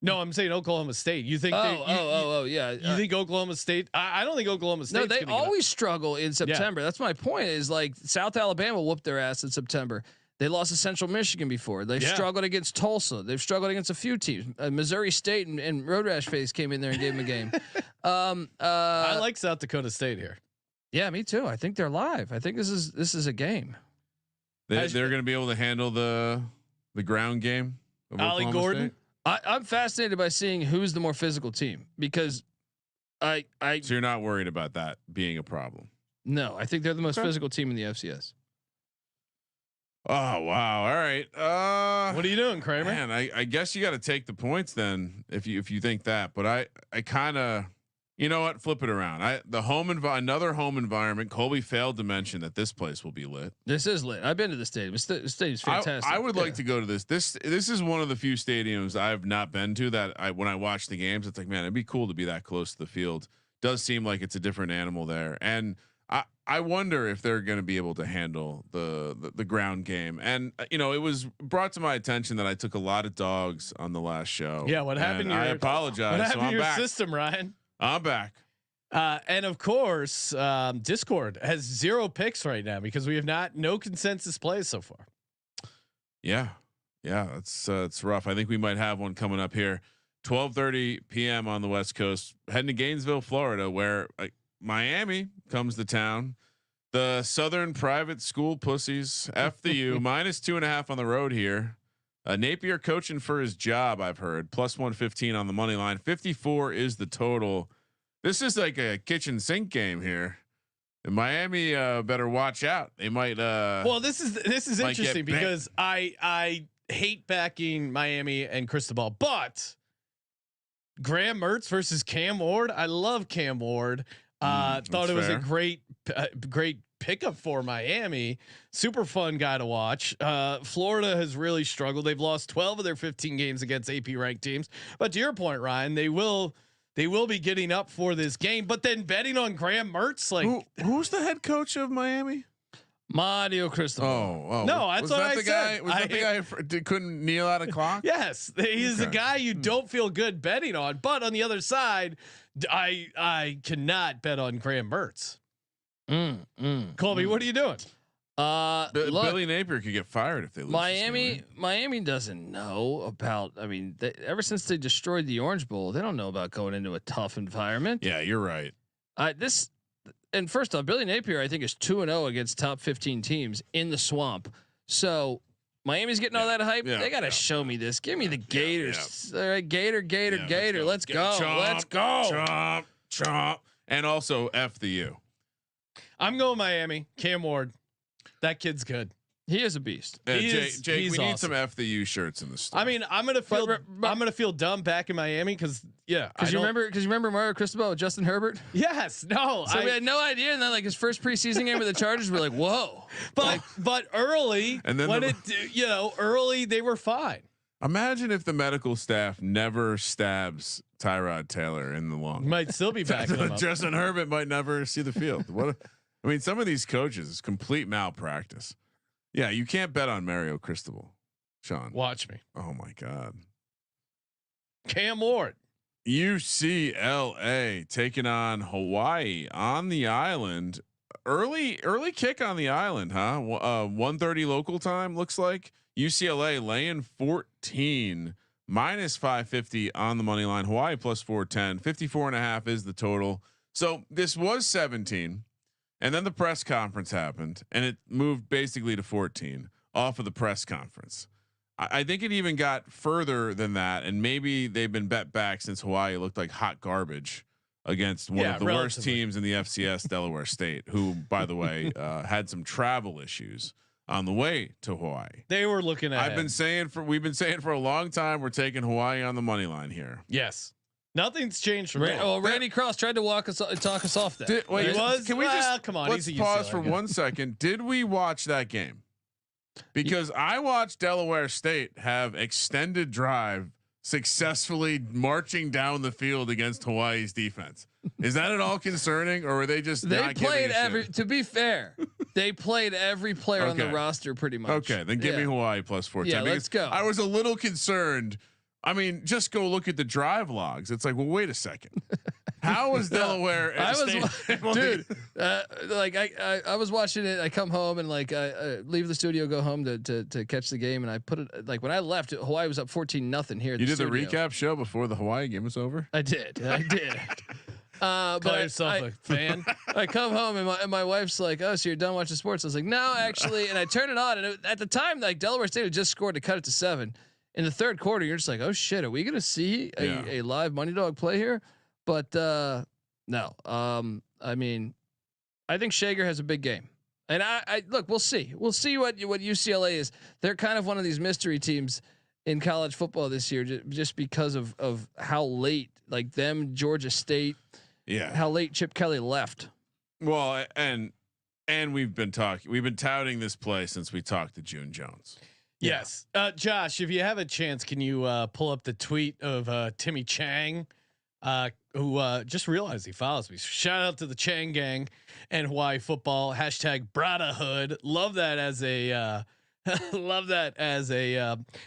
No, I'm saying Oklahoma State. You think? Yeah. You think Oklahoma State? I don't think Oklahoma State. No, they always struggle in September. Yeah. That's my point. Is like South Alabama whooped their ass in September. They lost to Central Michigan before. They've struggled against Tulsa. They've struggled against a few teams. Missouri State and Road Rash Face came in there and gave them a game. I like South Dakota State here. Yeah, me too. I think they're live. I think this is a game. They're going to be able to handle the ground game. Ollie Gordon. I'm fascinated by seeing who's the more physical team because so you're not worried about that being a problem. No, I think they're the most physical team in the FCS. Oh wow! All right. What are you doing, Kramer? Man, I guess you got to take the points then if you think that. But I kind of, you know what? Flip it around. Another home environment. Colby failed to mention that this place will be lit. This is lit. I've been to the stadium. The stadium's fantastic. I would like to go to this. This is one of the few stadiums I've not been to that when I watch the games, it's like, man, it'd be cool to be that close to the field. Does seem like it's a different animal there, and I wonder if they're going to be able to handle the ground game. And it was brought to my attention that I took a lot of dogs on the last show. Yeah, what happened? I apologize. What happened to your system, Ryan? I'm back. And of course, Discord has 0 picks right now because we have no consensus plays so far. Yeah, it's rough. I think we might have one coming up here. 12:30 p.m. on the West Coast, heading to Gainesville, Florida, where Miami comes to town. The Southern private school pussies, F the U, -2.5 on the road here. Napier coaching for his job, I've heard. +115 on the money line. 54 is the total. This is like a kitchen sink game here. And Miami better watch out. They might. Well, this is interesting because I hate backing Miami and Cristobal, but Graham Mertz versus Cam Ward. I love Cam Ward. Thought it was a great pickup for Miami. Super fun guy to watch. Florida has really struggled. They've lost 12 of their 15 games against AP ranked teams. But to your point, Ryan, they will be getting up for this game. But then betting on Graham Mertz, like who's the head coach of Miami? Mario Cristobal. Oh, no, that's what I said. Guy, was that the guy who couldn't kneel out a clock? Yes, he's a guy you don't feel good betting on. But on the other side, I cannot bet on Graham Mertz. Colby, what are you doing? Look, Billy Napier could get fired if they lose. Miami doesn't know about. I mean, ever since they destroyed the Orange Bowl, they don't know about going into a tough environment. Yeah, you're right. And first off, Billy Napier, I think, is 2-0 against top 15 teams in the swamp. So Miami's getting all that hype. They got to show me this. Give me the Gators. All right, Gator. Let's go. Let's go. Chomp. And also F the U. I'm going Miami. Cam Ward. That kid's good. He is a beast. Jake, we need some F the U shirts in the store. I mean, I'm gonna feel dumb back in Miami because you remember Mario Cristobal with Justin Herbert. Yes, no. So we had no idea, and then like his first preseason game with the Chargers, we're like, whoa. But early, and then early they were fine. Imagine if the medical staff never stabs Tyrod Taylor in the lung. Might still be back. Justin Herbert might never see the field. I mean, some of these coaches is complete malpractice. Yeah, you can't bet on Mario Cristobal, Sean. Watch me. Oh my God. Cam Ward. UCLA taking on Hawaii on the island. Early kick on the island, huh? 1:30 local time looks like. UCLA laying 14 minus 550 on the money line. Hawaii plus 410. 54.5 is the total. So this was 17. And then the press conference happened and it moved basically to 14 off of the press conference. I think it even got further than that. And maybe they've been bet back since Hawaii looked like hot garbage against one of the worst teams in the FCS, Delaware State, who, by the way, had some travel issues on the way to Hawaii. They were looking at. We've been saying for a long time, we're taking Hawaii on the money line here. Yes. Nothing's changed from that. Oh, Randy Cross tried to talk us off that. Can we just come on? Let's pause for 1 second. Did we watch that game? Because I watched Delaware State have extended drive successfully marching down the field against Hawaii's defense. Is that at all concerning, or were they just? They played every. To be fair, they played every player on the roster pretty much. Okay, then give me Hawaii plus 410. Yeah, let's go. I was a little concerned. I mean, just go look at the drive logs. It's like, well, wait a second. How was Delaware? I was watching it. I come home and leave the studio, go home to catch the game, and I put it when I left, Hawaii was up 14-0 here. You did the recap show before the Hawaii game was over. I did. Call yourself a fan. I come home and my wife's like, "Oh, so you're done watching sports?" I was like, "No, actually." And I turn it on, and at the time, Delaware State had just scored to cut it to 7. In the third quarter, you're just like, "Oh shit, are we gonna see a live money dog play here?" But no. I mean, I think Shager has a big game, and I look. We'll see what UCLA is. They're kind of one of these mystery teams in college football this year, just because of how late, Georgia State. Yeah. How late Chip Kelly left. Well, and we've been touting this play since we talked to June Jones. Yes. Josh, if you have a chance, can you pull up the tweet of Timmy Chang, who just realized he follows me. So shout out to the Chang gang and Hawaii football #Brotherhood. Love that as a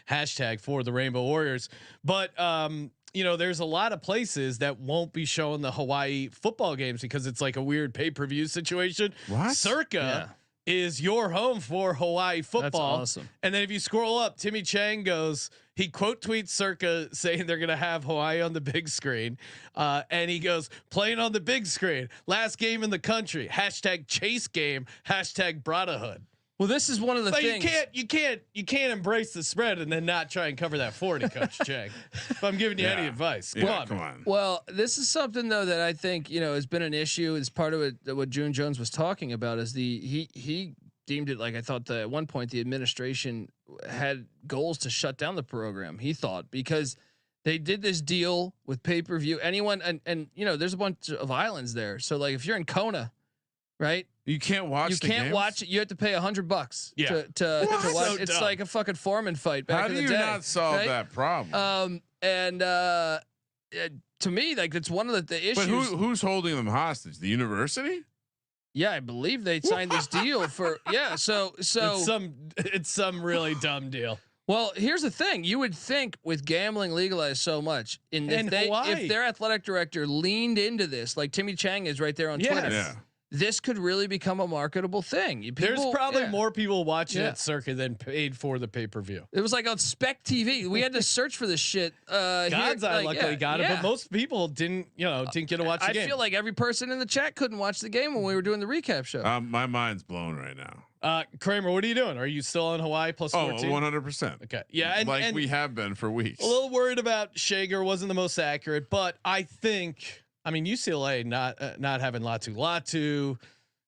hashtag for the Rainbow Warriors. But there's a lot of places that won't be showing the Hawaii football games because it's like a weird pay-per-view situation. What? Circa is your home for Hawaii football. That's awesome. And then if you scroll up, Timmy Chang he quote tweets Circa saying they're going to have Hawaii on the big screen. And he goes, playing on the big screen, last game in the country, #Chase game, #Brotherhood. Well, this is one of the things you can't embrace the spread and then not try and cover that 40, Coach Chang. If I'm giving you any advice, come on. Well, this is something though that I think has been an issue. It's part of what June Jones was talking about. Is he deemed it I thought that at one point the administration had goals to shut down the program. He thought because they did this deal with pay-per-view. Anyone and there's a bunch of islands there. So if you're in Kona, right? You can't watch. You can't watch it. You have to pay $100 to watch. So it's dumb. like a fucking Foreman fight back in the day. How do you not solve that problem? To me, it's one of the issues. But who's holding them hostage? The university? Yeah, I believe they signed this deal for So it's some really dumb deal. Well, here's the thing: you would think with gambling legalized so much, if their athletic director leaned into this, like Timmy Chang is right there on Twitter, this could really become a marketable thing. There's probably more people watching at Circa than paid for the pay-per-view. It was like on Spec TV. We had to search for this shit. God's Eye luckily got it, but most people didn't get to watch the game. I feel like every person in the chat couldn't watch the game when we were doing the recap show. My mind's blown right now. Kramer, what are you doing? Are you still on Hawaii plus 14? 100%. Okay. Yeah. And we have been for weeks. A little worried about Shager. Wasn't the most accurate, but I think, UCLA not having Latu,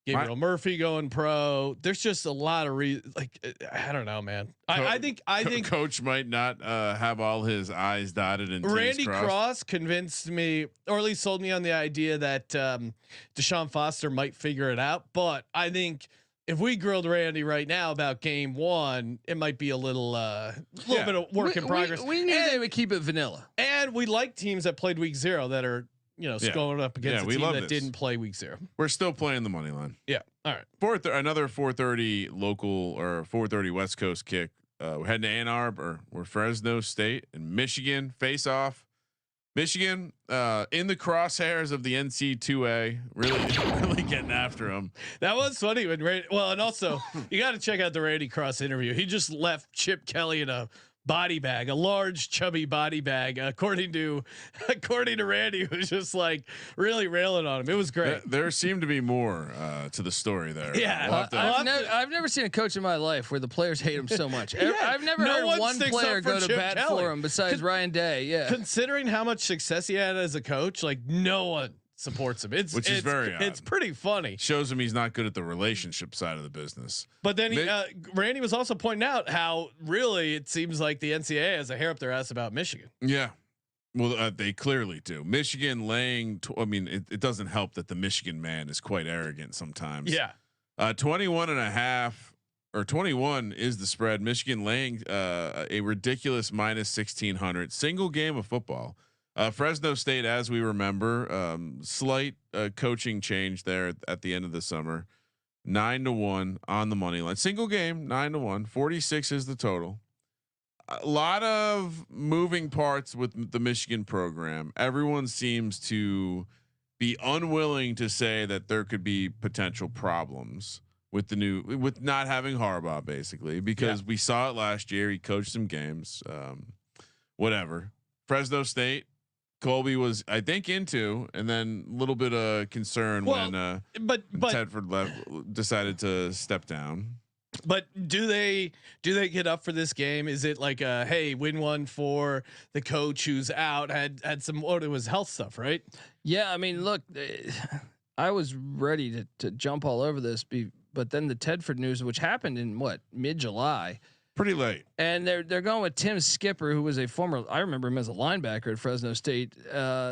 Gabriel Murphy going pro. There's just a lot of I don't know, man. I think coach might not have all his I's dotted and T's Randy crossed. Cross convinced me, or at least sold me on the idea that Deshaun Foster might figure it out. But I think if we grilled Randy right now about game 1, it might be a little bit of work in progress. We knew they would keep it vanilla, and we like teams that played week 0 that are going up against a team that didn't play week 0. We're still playing the money line. Yeah. All right. Another 4:30 local or 4:30 West Coast kick. We're heading to Ann Arbor, where Fresno State and Michigan face off. Michigan in the crosshairs of the NC2A, really getting after them. That was funny when and also you got to check out the Randy Cross interview. He just left Chip Kelly in a body bag, a large chubby body bag, according to Randy, who was just like really railing on him. It was great. There seemed to be more to the story there. Yeah, I've never seen a coach in my life where the players hate him so much. I've never heard one player go to bat for him besides Ryan Day. Yeah, considering how much success he had as a coach, like no one supports him. Which is very odd. It's pretty funny. Shows him he's not good at the relationship side of the business. But then Randy was also pointing out how really it seems like the NCAA has a hair up their ass about Michigan. Yeah. Well, they clearly do. Michigan laying. It doesn't help that the Michigan man is quite arrogant sometimes. Yeah. 21.5 or 21 is the spread. Michigan laying a ridiculous minus 1600 single game of football. Fresno State, as we remember, slight coaching change there at the end of the summer. 9-1 on the money line, single game, 9-1. 46 is the total. A lot of moving parts with the Michigan program. Everyone seems to be unwilling to say that there could be potential problems with not having Harbaugh, basically, because we saw it last year. He coached some games, whatever. Fresno State, Colby was, I think, into, and then a little bit of concern when Tedford decided to step down. But do they get up for this game? Is it like hey, win one for the coach who's out, had some it was health stuff, right? Yeah, I mean, look, I was ready to jump all over this, but then the Tedford news, which happened in mid-July. Pretty late, and they're going with Tim Skipper, who was a former. I remember him as a linebacker at Fresno State.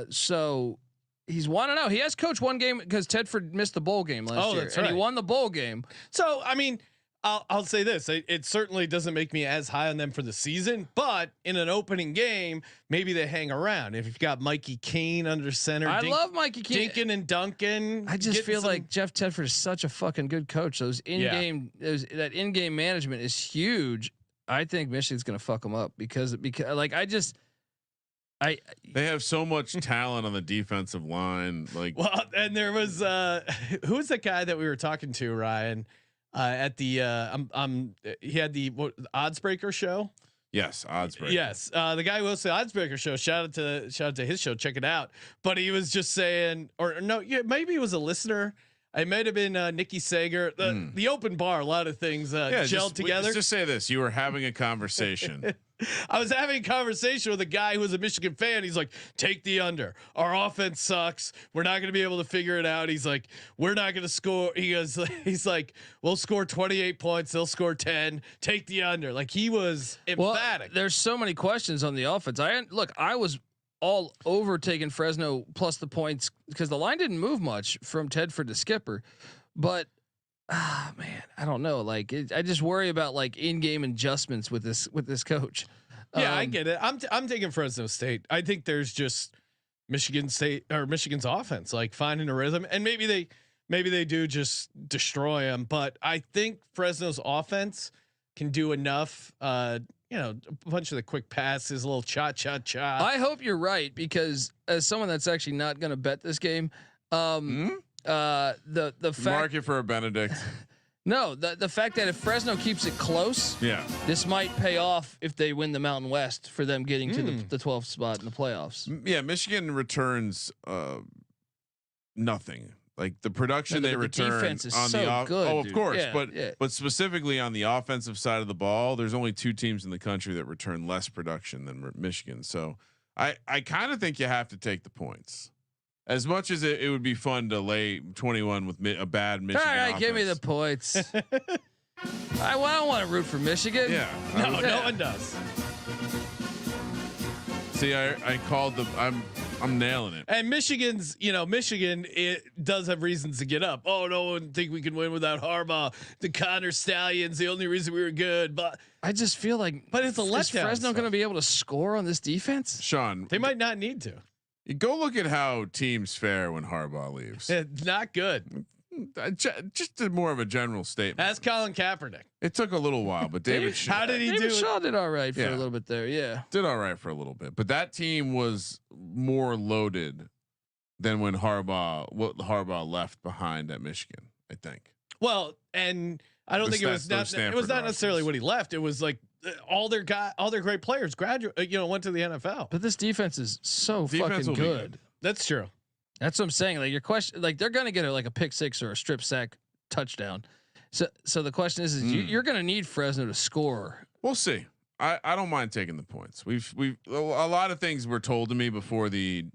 So he's 1-0. He has coached one game because Tedford missed the bowl game last year, and he won the bowl game. So I mean, I'll say this: it certainly doesn't make me as high on them for the season, but in an opening game, maybe they hang around. If you've got Mikey Kane under center, I love Mikey Kane, Dinkin and Duncan. I just feel like Jeff Tedford is such a fucking good coach. Those that in-game management is huge. I think Michigan's gonna fuck them up because like they have so much talent on the defensive line. Like, well, and there was who was that guy that we were talking to, Ryan? At the he had the Oddsbreaker show. Yes, Oddsbreaker. Yes, the guy who hosts the Oddsbreaker show. Shout out to his show. Check it out. But he was just saying, maybe he was a listener. I might have been Nikki Sager. The open bar. A lot of things gelled together. Just say this: you were having a conversation. I was having a conversation with a guy who was a Michigan fan. He's like, take the under. Our offense sucks. We're not going to be able to figure it out. He's like, we're not going to score. He's like, we'll score 28 points. They'll score 10. Take the under. Like, he was emphatic. Well, there's so many questions on the offense. I was all over taking Fresno plus the points because the line didn't move much from Tedford to Skipper, but man, I don't know. Like, I just worry about like in-game adjustments with this coach. Yeah, I get it. I'm taking Fresno State. I think there's just Michigan State or Michigan's offense, like finding a rhythm, and maybe maybe they do just destroy them. But I think Fresno's offense can do enough. A bunch of the quick passes, a little cha. I hope you're right, because as someone that's actually not going to bet this game, the fact, market for a Benedict. No, the fact that if Fresno keeps it close, this might pay off if they win the Mountain West for them getting to the 12th spot in the playoffs. Yeah, Michigan returns nothing. Like the production they return defense is on so good, of dude. course, but specifically on the offensive side of the ball, there's only 2 teams in the country that return less production than Michigan. So I kind of think you have to take the points. As much as it would be fun to lay 21 with a bad Michigan. All right, offense. give me the points. I don't want to root for Michigan. Yeah, no one does. See, I called I'm nailing it. And Michigan, it does have reasons to get up. Oh, no one think we can win without Harbaugh. The Connor Stallions, the only reason we were good. But I just feel like, it's a letdown. Is Fresno going to be able to score on this defense? Sean, they might not need to. Go look at how teams fare when Harbaugh leaves. Not good. Just more of a general statement. Ask Colin Kaepernick. It took a little while, but David. How did he do? Shaw did all right for a little bit there. Yeah, did all right for a little bit, but that team was more loaded than when Harbaugh left behind at Michigan. I think. Well, and I don't think it was not necessarily what he left. It was like all their great players went to the NFL. But this defense is so fucking good. That's true. That's what I'm saying. Like your question, like they're gonna get a pick six or a strip sack touchdown. So the question is you're gonna need Fresno to score. We'll see. I don't mind taking the points. We've a lot of things were told to me before the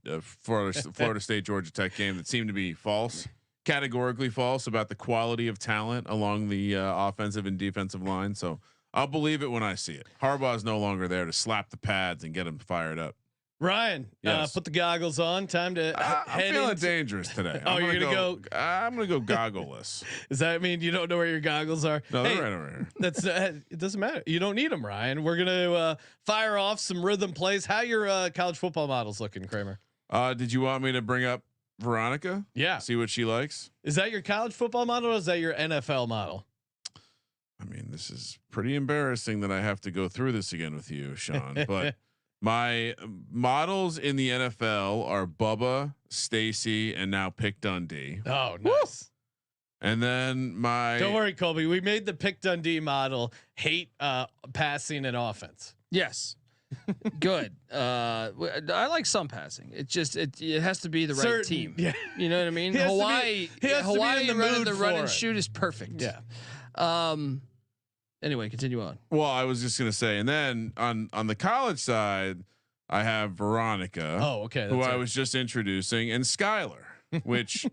Florida State Georgia Tech game that seemed to be false, categorically false about the quality of talent along the offensive and defensive line. So I'll believe it when I see it. Harbaugh's no longer there to slap the pads and get them fired up. Ryan, put the goggles on. Time to I'm feeling dangerous today. You're gonna go. I'm gonna go goggleless. Does that mean you don't know where your goggles are? No, they're right over here. That's it. Doesn't matter. You don't need them, Ryan. We're gonna fire off some rhythm plays. How your college football models looking, Kramer? Did you want me to bring up Veronica? Yeah. See what she likes. Is that your college football model, or is that your NFL model? I mean, this is pretty embarrassing that I have to go through this again with you, Sean, but. My models in the NFL are Bubba, Stacy, and now Pick Dundee. Oh, nice. And then don't worry, Colby. We made the Pick Dundee model hate passing and offense. Yes. Good. I like some passing. It has to be the right team. Yeah. You know what I mean? Hawaii running the run and shoot is perfect. Yeah. Anyway, continue on. Well, I was just gonna say, and then on the college side, I have Veronica. Oh, okay. Who I was just introducing, and Skylar, which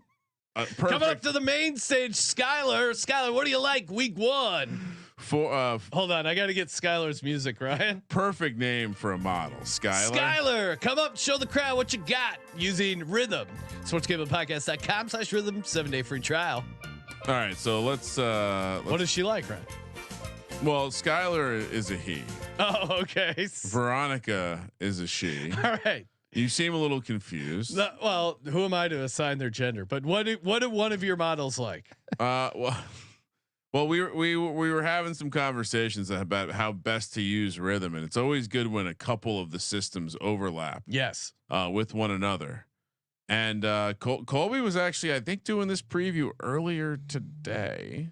perfect. Coming up to the main stage, Skylar, what do you like week 1? Hold on, I got to get Skylar's music, Ryan. Perfect name for a model, Skylar, come up, show the crowd what you got using Rhythm. SportsGamblingPodcast.com/Rhythm, 7-day free trial. All right, so let's. What does she like, Ryan? Well, Skylar is a he. Oh, okay. Veronica is a she. All right. You seem a little confused. Well, who am I to assign their gender? But what do one of your models like? Well, we were having some conversations about how best to use Rhythm, and it's always good when a couple of the systems overlap. Yes. With one another. And Colby was actually, I think, doing this preview earlier today.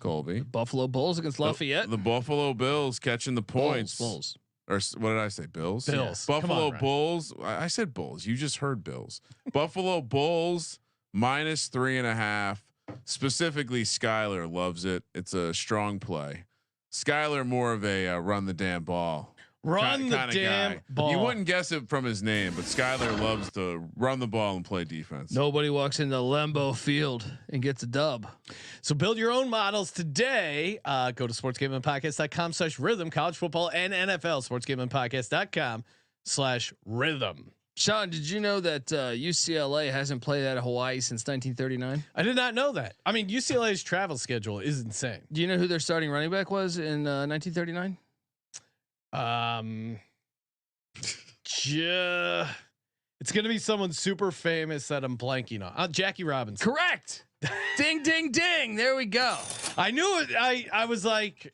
Colby, Buffalo Bulls against Lafayette. The Buffalo Bills catching the points. Bulls. Or what did I say? Bills. Bills. Buffalo Bulls. I said Bulls. You just heard Bills. Buffalo Bulls -3.5. Specifically, Skylar loves it. It's a strong play. Skylar more of a run the damn ball. Run the damn ball. You wouldn't guess it from his name, but Skylar loves to run the ball and play defense. Nobody walks into Lambeau Field and gets a dub. So build your own models today. Go to sportsgamblingpodcast.com/rhythm, college football and NFL, sportsgamblingpodcast.com/rhythm. Sean, did you know that UCLA hasn't played out of Hawaii since 1939? I did not know that. I mean, UCLA's travel schedule is insane. Do you know who their starting running back was in 1939? It's gonna be someone super famous that I'm blanking on. Jackie Robinson. Correct. Ding, ding, ding. There we go. I knew it. I was like,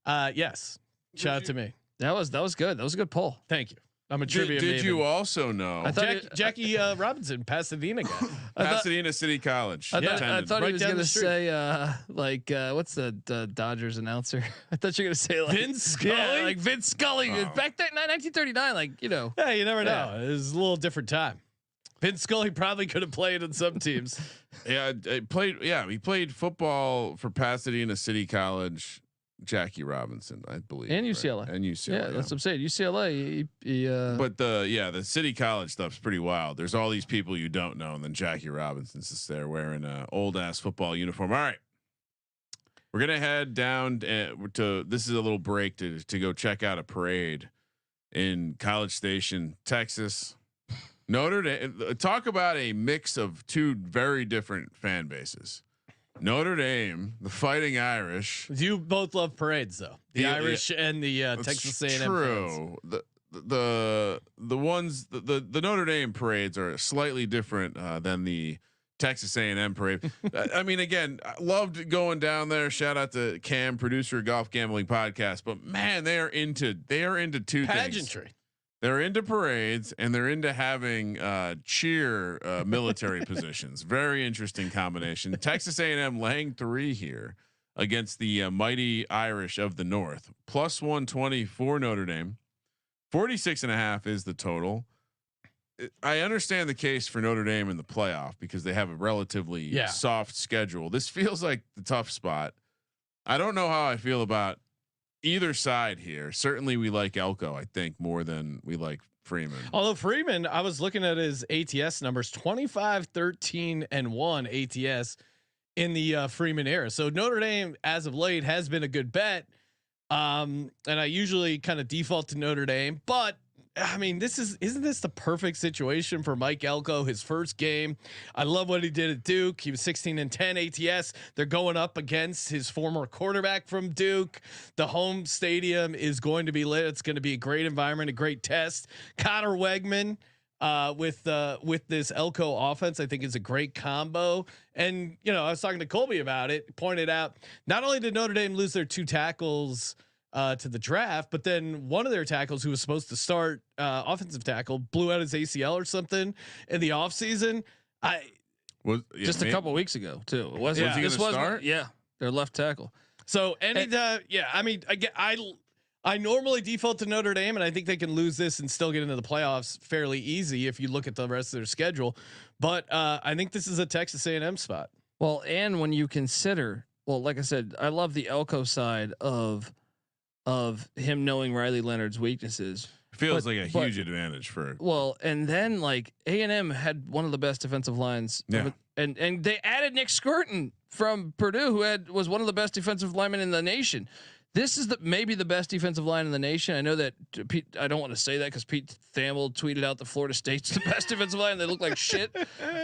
yes. Shout out to me. That was good. That was a good poll. Thank you. I'm a trivia. Did you also know? I thought Jackie Robinson, Pasadena guy. Pasadena City College. I thought Right he was down going the to street. say what's the Dodgers announcer? I thought you were going to say like Vince Scully? Yeah, like Vince Scully. Back then, 1939. Like, you know. Yeah, you never know. It was a little different time. Vince Scully probably could have played in some teams. Yeah, he played football for Pasadena City College. Jackie Robinson, I believe, and UCLA. Right? And UCLA. Yeah, that's what I'm saying. UCLA. But the City College stuff's pretty wild. There's all these people you don't know, and then Jackie Robinson's just there wearing a old ass football uniform. All right, we're gonna head down to. This is a little break to go check out a parade in College Station, Texas. Notre Dame. Talk about a mix of two very different fan bases. Notre Dame, the Fighting Irish. You both love parades, though. The Irish and the Texas A&M. True. Fans. The ones the Notre Dame parades are slightly different than the Texas A&M parade. I mean, again, I loved going down there. Shout out to Cam, producer of Golf Gambling Podcast. But man, they are into two Pageantry. things. They're into parades and they're into having cheer military positions. Very interesting combination. Texas A&M laying 3 here against the mighty Irish of the North. Plus 120 for Notre Dame. 46.5 is the total. I understand the case for Notre Dame in the playoff because they have a relatively soft schedule. This feels like the tough spot. I don't know how I feel about either side here. Certainly we like Elko, I think, more than we like Freeman. Although Freeman, I was looking at his ATS numbers, 25, 13 and 1 ATS in the Freeman era. So Notre Dame as of late has been a good bet. And I usually kind of default to Notre Dame, but I mean, isn't this the perfect situation for Mike Elko? His first game. I love what he did at Duke. He was 16 and 10 ATS. They're going up against his former quarterback from Duke. The home stadium is going to be lit. It's going to be a great environment, a great test. Connor Wegman with this Elko offense, I think is a great combo. And I was talking to Colby about it. Pointed out not only did Notre Dame lose their 2 tackles to the draft, but then one of their tackles, who was supposed to start offensive tackle, blew out his ACL or something in the offseason. Just a couple weeks ago too. Was he going to start? Yeah, their left tackle. So I mean, I normally default to Notre Dame, and I think they can lose this and still get into the playoffs fairly easy if you look at the rest of their schedule. But I think this is a Texas A&M spot. Well, and when you consider, like I said, I love the Elko side of him knowing Riley Leonard's weaknesses. Feels like a huge advantage for. Well, and then like A&M had one of the best defensive lines. Yeah. And they added Nick Skirton from Purdue, who was one of the best defensive linemen in the nation. This is maybe the best defensive line in the nation. I know that Pete, I don't want to say that because Pete Thamel tweeted out the Florida State's the best defensive line. They look like shit,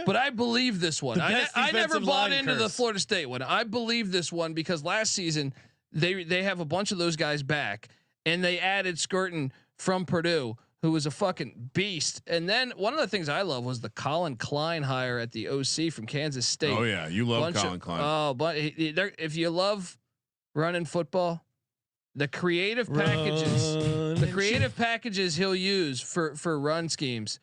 but I believe this one. I never bought into the Florida State one. I believe this one because last season they have a bunch of those guys back, and they added Skirton from Purdue, who was a fucking beast. And then one of the things I love was the Colin Klein hire at the OC from Kansas State. Oh yeah, you love Colin Klein. Oh, but if you love running football, the creative packages he'll use for run schemes.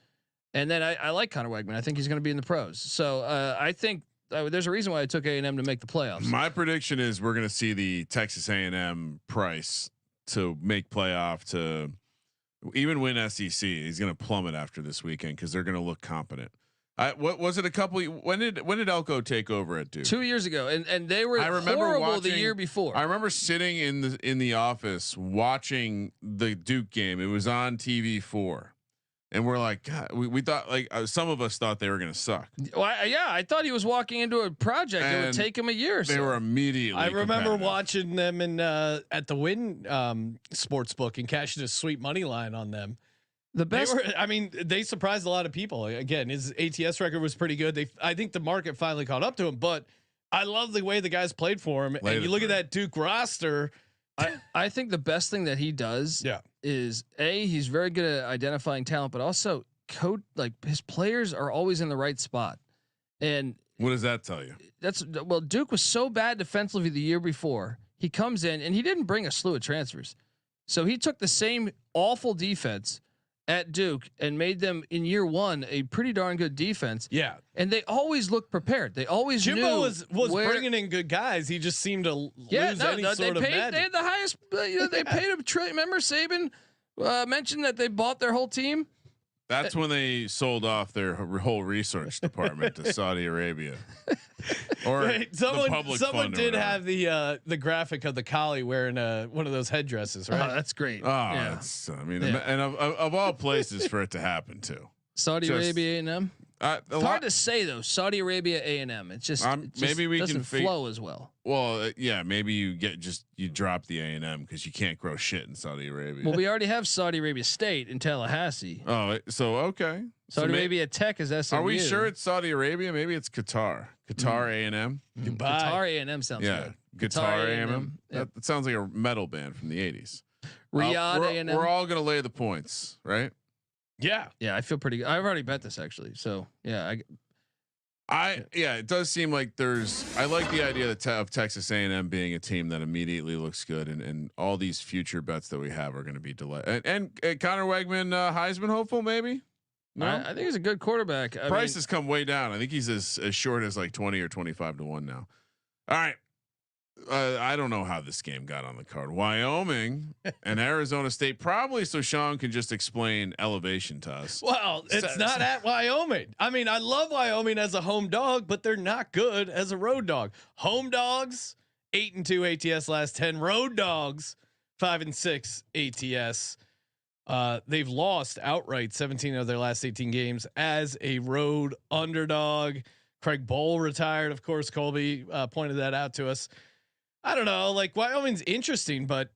And then I like Connor Wegman. I think he's going to be in the pros. So I think there's a reason why I took A&M to make the playoffs. My prediction is we're going to see the Texas A&M price to make playoff to even win SEC. He's going to plummet after this weekend because they're going to look competent. What was it? When did Elko take over at Duke? 2 years ago, and they were horrible the year before. I remember sitting in the office watching the Duke game. It was on TV4, and we're like, God, we thought like some of us thought they were going to suck. Well, I thought he was walking into a project that would take him a year. They were immediately. I remember watching them at the Win Sportsbook and cashing a sweet money line on them. The best. They surprised a lot of people. Again, his ATS record was pretty good. I think the market finally caught up to him, but I love the way the guys played for him. And you look at that Duke roster. I think the best thing that he does is he's very good at identifying talent, but also his players are always in the right spot. And What does that tell you? Well, Duke was so bad defensively the year before. He comes in and he didn't bring a slew of transfers. So he took the same awful defense at Duke and made them in year one a pretty darn good defense. Yeah, and they always looked prepared. They always Jimbo knew was bringing in good guys. He just seemed to lose any sort of magic. They had the highest. They paid a trillion. Remember Saban mentioned that they bought their whole team. That's when they sold off their whole research department to Saudi Arabia. Or someone did have the graphic of the collie wearing one of those headdresses, right? Oh, that's great. Oh, yeah. And of all places for it to happen too. Saudi Arabia A&M. It's hard to say though. Saudi Arabia A&M. It just maybe we doesn't can flow as well. Well, yeah, maybe you drop the A&M because you can't grow shit in Saudi Arabia. Well, we already have Saudi Arabia State in Tallahassee. Oh, so okay. Saudi Arabia Tech is SMU. Are we sure it's Saudi Arabia? Maybe it's Qatar. Qatar A&M. Qatar A&M sounds good. Qatar A&M. That sounds like a metal band from the 80s. Riyadh A&M. We're all gonna lay the points, right? Yeah. I feel pretty good. I've already bet this actually. So yeah, it does seem like I like the idea of Texas A&M being a team that immediately looks good, and all these future bets that we have are going to be delayed. And Connor Wegman, Heisman hopeful, maybe. No, I think he's a good quarterback. Price has come way down. I think he's as short as like 20 or 25 to 1 now. All right. I don't know how this game got on the card. Wyoming and Arizona State, probably so Sean can just explain elevation to us. Well, it's not at Wyoming. I mean, I love Wyoming as a home dog, but they're not good as a road dog. Home dogs 8-2 ATS last 10. Road dogs 5-6 ATS. They've lost outright 17 of their last 18 games as a road underdog. Craig Bowl retired, of course. Colby pointed that out to us. I don't know, like Wyoming's interesting, but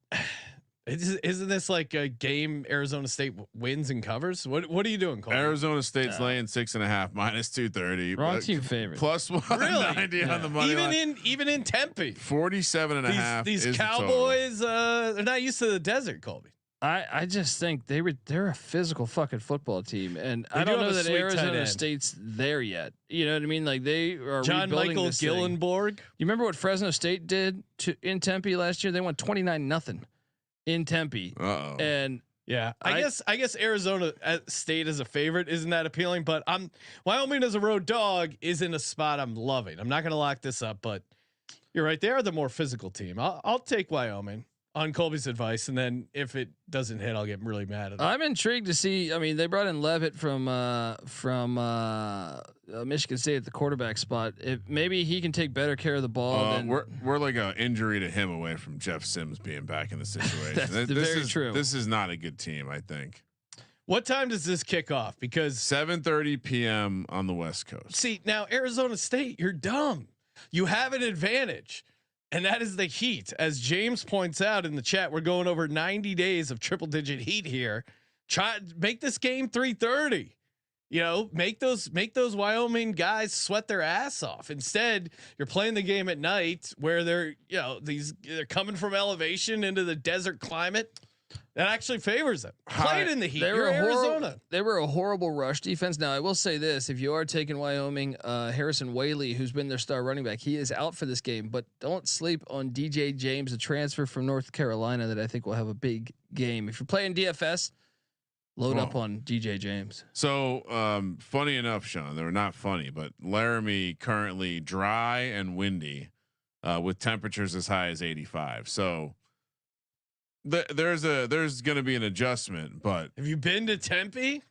isn't this like a game Arizona State wins and covers? What are you doing, Colby? Arizona State's laying 6.5 minus 230. Wrong team favorite. Plus 190 on the money line. Even in Tempe. 47.5. These Cowboys, they're not used to the desert, Colby. I just think they're a physical fucking football team, and I don't know that Arizona State's there yet. You know what I mean? Like they are John Michael Gillenborg. You remember what Fresno State did in Tempe last year? They won 29-0 in Tempe. And yeah, I guess Arizona State as a favorite isn't that appealing, but Wyoming as a road dog is in a spot I'm loving. I'm not going to lock this up, but you're right. They are the more physical team. I'll take Wyoming on Colby's advice, and then if it doesn't hit, I'll get really mad at them. I'm intrigued to see. I mean, they brought in Levitt from Michigan State at the quarterback spot. If maybe he can take better care of the ball. We're like an injury to him away from Jeff Sims being back in the situation. That's very true. This is not a good team, I think. What time does this kick off? Because 7:30 p.m. on the West Coast. See, now Arizona State, you're dumb. You have an advantage. And that is the heat. As James points out in the chat, we're going over 90 days of triple digit heat here. Try make this game 3:30. You know, make those Wyoming guys sweat their ass off. Instead, you're playing the game at night where they're coming from elevation into the desert climate. That actually favors them. Play it in the heat. You're Arizona. They were a horrible rush defense. Now I will say this: if you are taking Wyoming, Harrison Whaley, who's been their star running back, he is out for this game. But don't sleep on DJ James, a transfer from North Carolina that I think will have a big game. If you're playing DFS, load up on DJ James. So funny enough, Sean, they were not funny, but Laramie currently dry and windy, with temperatures as high as 85. So. There's going to be an adjustment, but have you been to Tempe?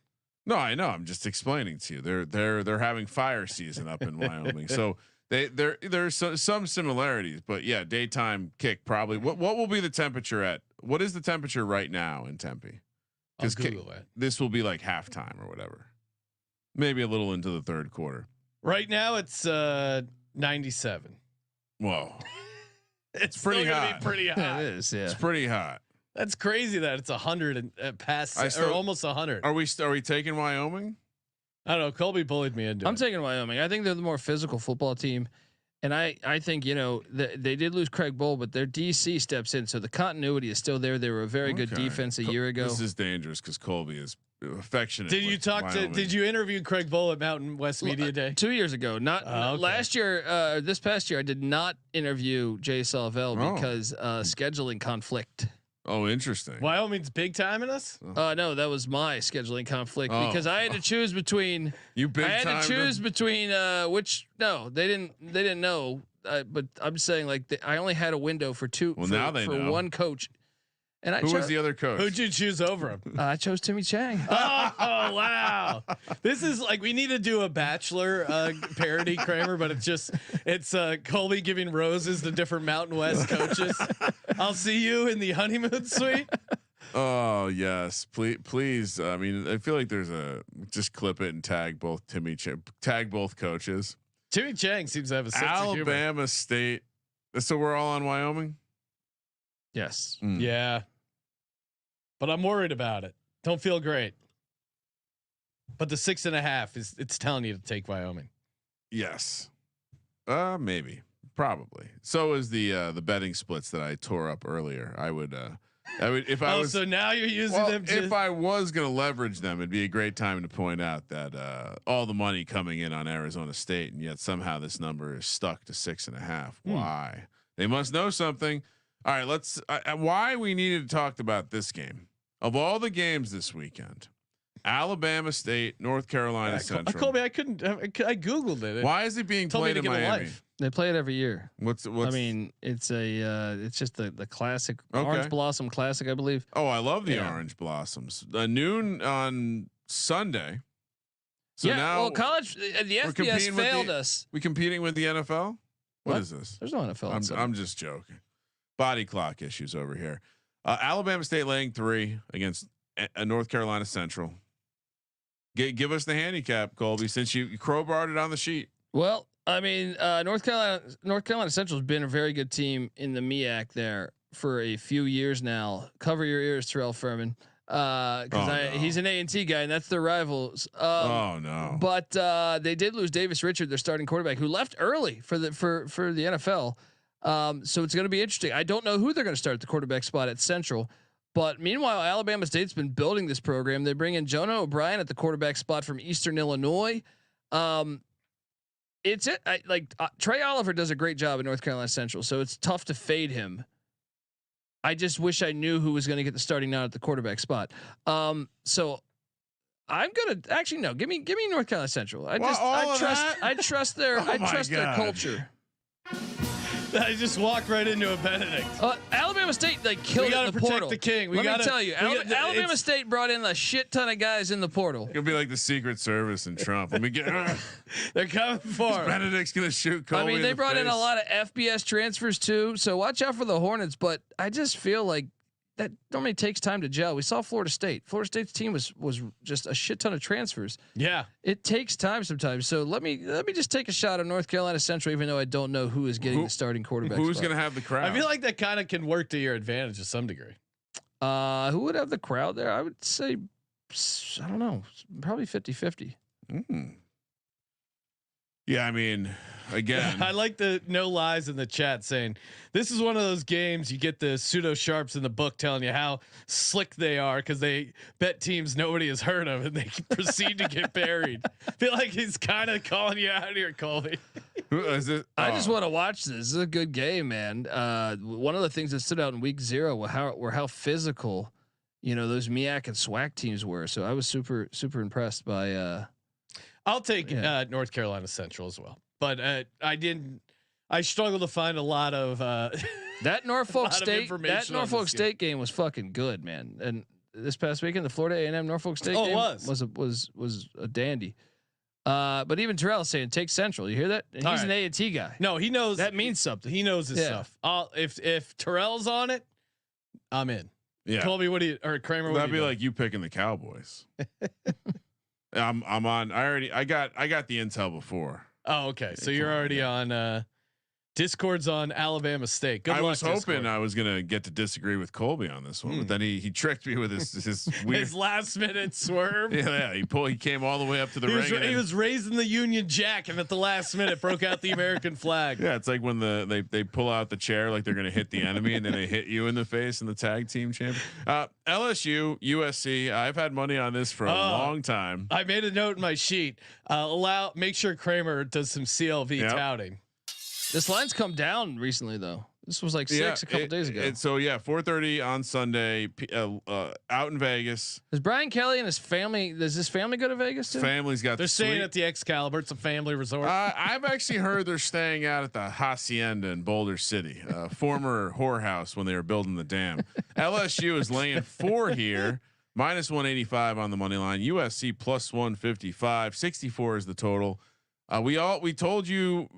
No, I know. I'm just explaining to you. They're having fire season up in Wyoming, so there's some similarities, but yeah, daytime kick probably. What will be the temperature at? What is the temperature right now in Tempe? I'll Google it. This will be like halftime or whatever, maybe a little into the third quarter. Right now it's 97. Whoa. It's pretty hot. Be pretty hot. It is. Yeah. It's pretty hot. That's crazy that it's 100 and past or almost 100. Are we taking Wyoming? I don't know. Colby bullied me into it. I'm taking Wyoming. I think they're the more physical football team, and I think they did lose Craig Bowl, but their DC steps in, so the continuity is still there. They were a very good defense a year ago. This is dangerous because Colby is affectionate. Did you talk to? Did you interview Craig Bull at Mountain West Media Day 2 years ago? Not okay. Last year. This past year, I did not interview Jay Salvell because scheduling conflict. Oh, interesting. Wyoming's big time in us. No, that was my scheduling conflict because I had to choose between. I had to choose between which. No, they didn't know. But I'm saying like I only had a window for two. Well, now they know. One coach. And who was the other coach? Who'd you choose over him? I chose Timmy Chang. Oh wow! This is like we need to do a Bachelor parody, Kramer, but it's Colby giving roses to different Mountain West coaches. I'll see you in the honeymoon suite. Oh yes, please. I mean, I feel like there's just clip it and tag both tag both coaches. Timmy Chang seems to have a sense Alabama State. So we're all on Wyoming. Yes. Yeah. But I'm worried about it. Don't feel great. But the 6.5 it's telling you to take Wyoming. Yes. Maybe. Probably. So is the betting splits that I tore up earlier. I would if I was. So now you're using them. If I was going to leverage them, it'd be a great time to point out that all the money coming in on Arizona State, and yet somehow this number is stuck to 6.5. Why? They must know something. All right, let's. Why we needed to talk about this game of all the games this weekend? Alabama State, North Carolina Central. Colby, I couldn't. I googled it. Why is it being played in Miami? They play it every year. What's? I mean, it's just the classic Orange Blossom Classic, I believe. Oh, I love the Orange Blossoms. Noon on Sunday. So now, well, college. The FBS failed us. We competing with the NFL. What is this? There's no NFL. I'm just joking. Body clock issues over here. Alabama State laying 3 against North Carolina Central. Give us the handicap, Colby, since you crowbarred it on the sheet. Well, I mean, North Carolina Central has been a very good team in the MEAC there for a few years now. Cover your ears, Terrell Furman, because he's an A&T guy, and that's their rivals. But they did lose Davis Richard, their starting quarterback, who left early for the NFL. So it's going to be interesting. I don't know who they're going to start at the quarterback spot at Central, but meanwhile, Alabama State's been building this program. They bring in Jonah O'Brien at the quarterback spot from Eastern Illinois. Trey Oliver does a great job at North Carolina Central, so it's tough to fade him. I just wish I knew who was going to get the starting nod at the quarterback spot. So I'm gonna actually no. Give me North Carolina Central. I trust their culture. I just walked right into a Benedict. Alabama State killed it in the portal. The king. Let me tell you, Alabama State brought in a shit ton of guys in the portal. It'll be like the Secret Service and Trump. Let me get. They're coming for Benedict's gonna shoot Colby. I mean, they brought in a lot of FBS transfers too, so watch out for the Hornets. But I just feel like that normally takes time to gel. We saw Florida State. Florida State's team was just a shit ton of transfers. Yeah, it takes time sometimes. So let me just take a shot of North Carolina Central, even though I don't know who is getting the starting quarterback. Who's going to have the crowd? I feel like that kind of can work to your advantage to some degree. Who would have the crowd there? I would say, I don't know, probably 50-50. Yeah, I mean, again, I like the no lies in the chat saying this is one of those games you get the pseudo sharps in the book telling you how slick they are because they bet teams nobody has heard of and they proceed to get buried. Feel like he's kind of calling you out here, Colby. I just want to watch this. This is a good game, man. One of the things that stood out in week 0 were how physical, those MEAC and SWAC teams were. So I was super impressed by. I'll take North Carolina Central as well, but I struggled to find a lot of that Norfolk State game was fucking good, man. And this past weekend, the Florida A&M Norfolk State game was a dandy. But even Terrell saying take Central. You hear that? And he's an A&T guy. No, he knows that means something. He knows his stuff. If Terrell's on it, I'm in. Yeah. Colby, or Kramer? That'd be like you picking the Cowboys. I'm on. I got the intel before. Oh, okay. So you're already on. Discord's on Alabama State. Good luck, was hoping Discord. I was gonna get to disagree with Colby on this one, but then he tricked me with his weird his last minute swerve. Yeah, he came all the way up to the ring. He was raising the Union Jack, and at the last minute broke out the American flag. Yeah, it's like when they pull out the chair like they're gonna hit the enemy, and then they hit you in the face in the tag team champion. LSU, USC. I've had money on this for a long time. I made a note in my sheet. Make sure Kramer does some CLV touting. This line's come down recently, though. This was like 6 a couple days ago. 4:30 on Sunday, out in Vegas. Does Brian Kelly and his family? Does his family go to Vegas too? Family's got. They're staying at the Excalibur. It's a family resort. I've actually heard they're staying out at the Hacienda in Boulder City, former whorehouse when they were building the dam. LSU is laying 4 here, -185 on the money line. USC +155. 64 is the total. We told you.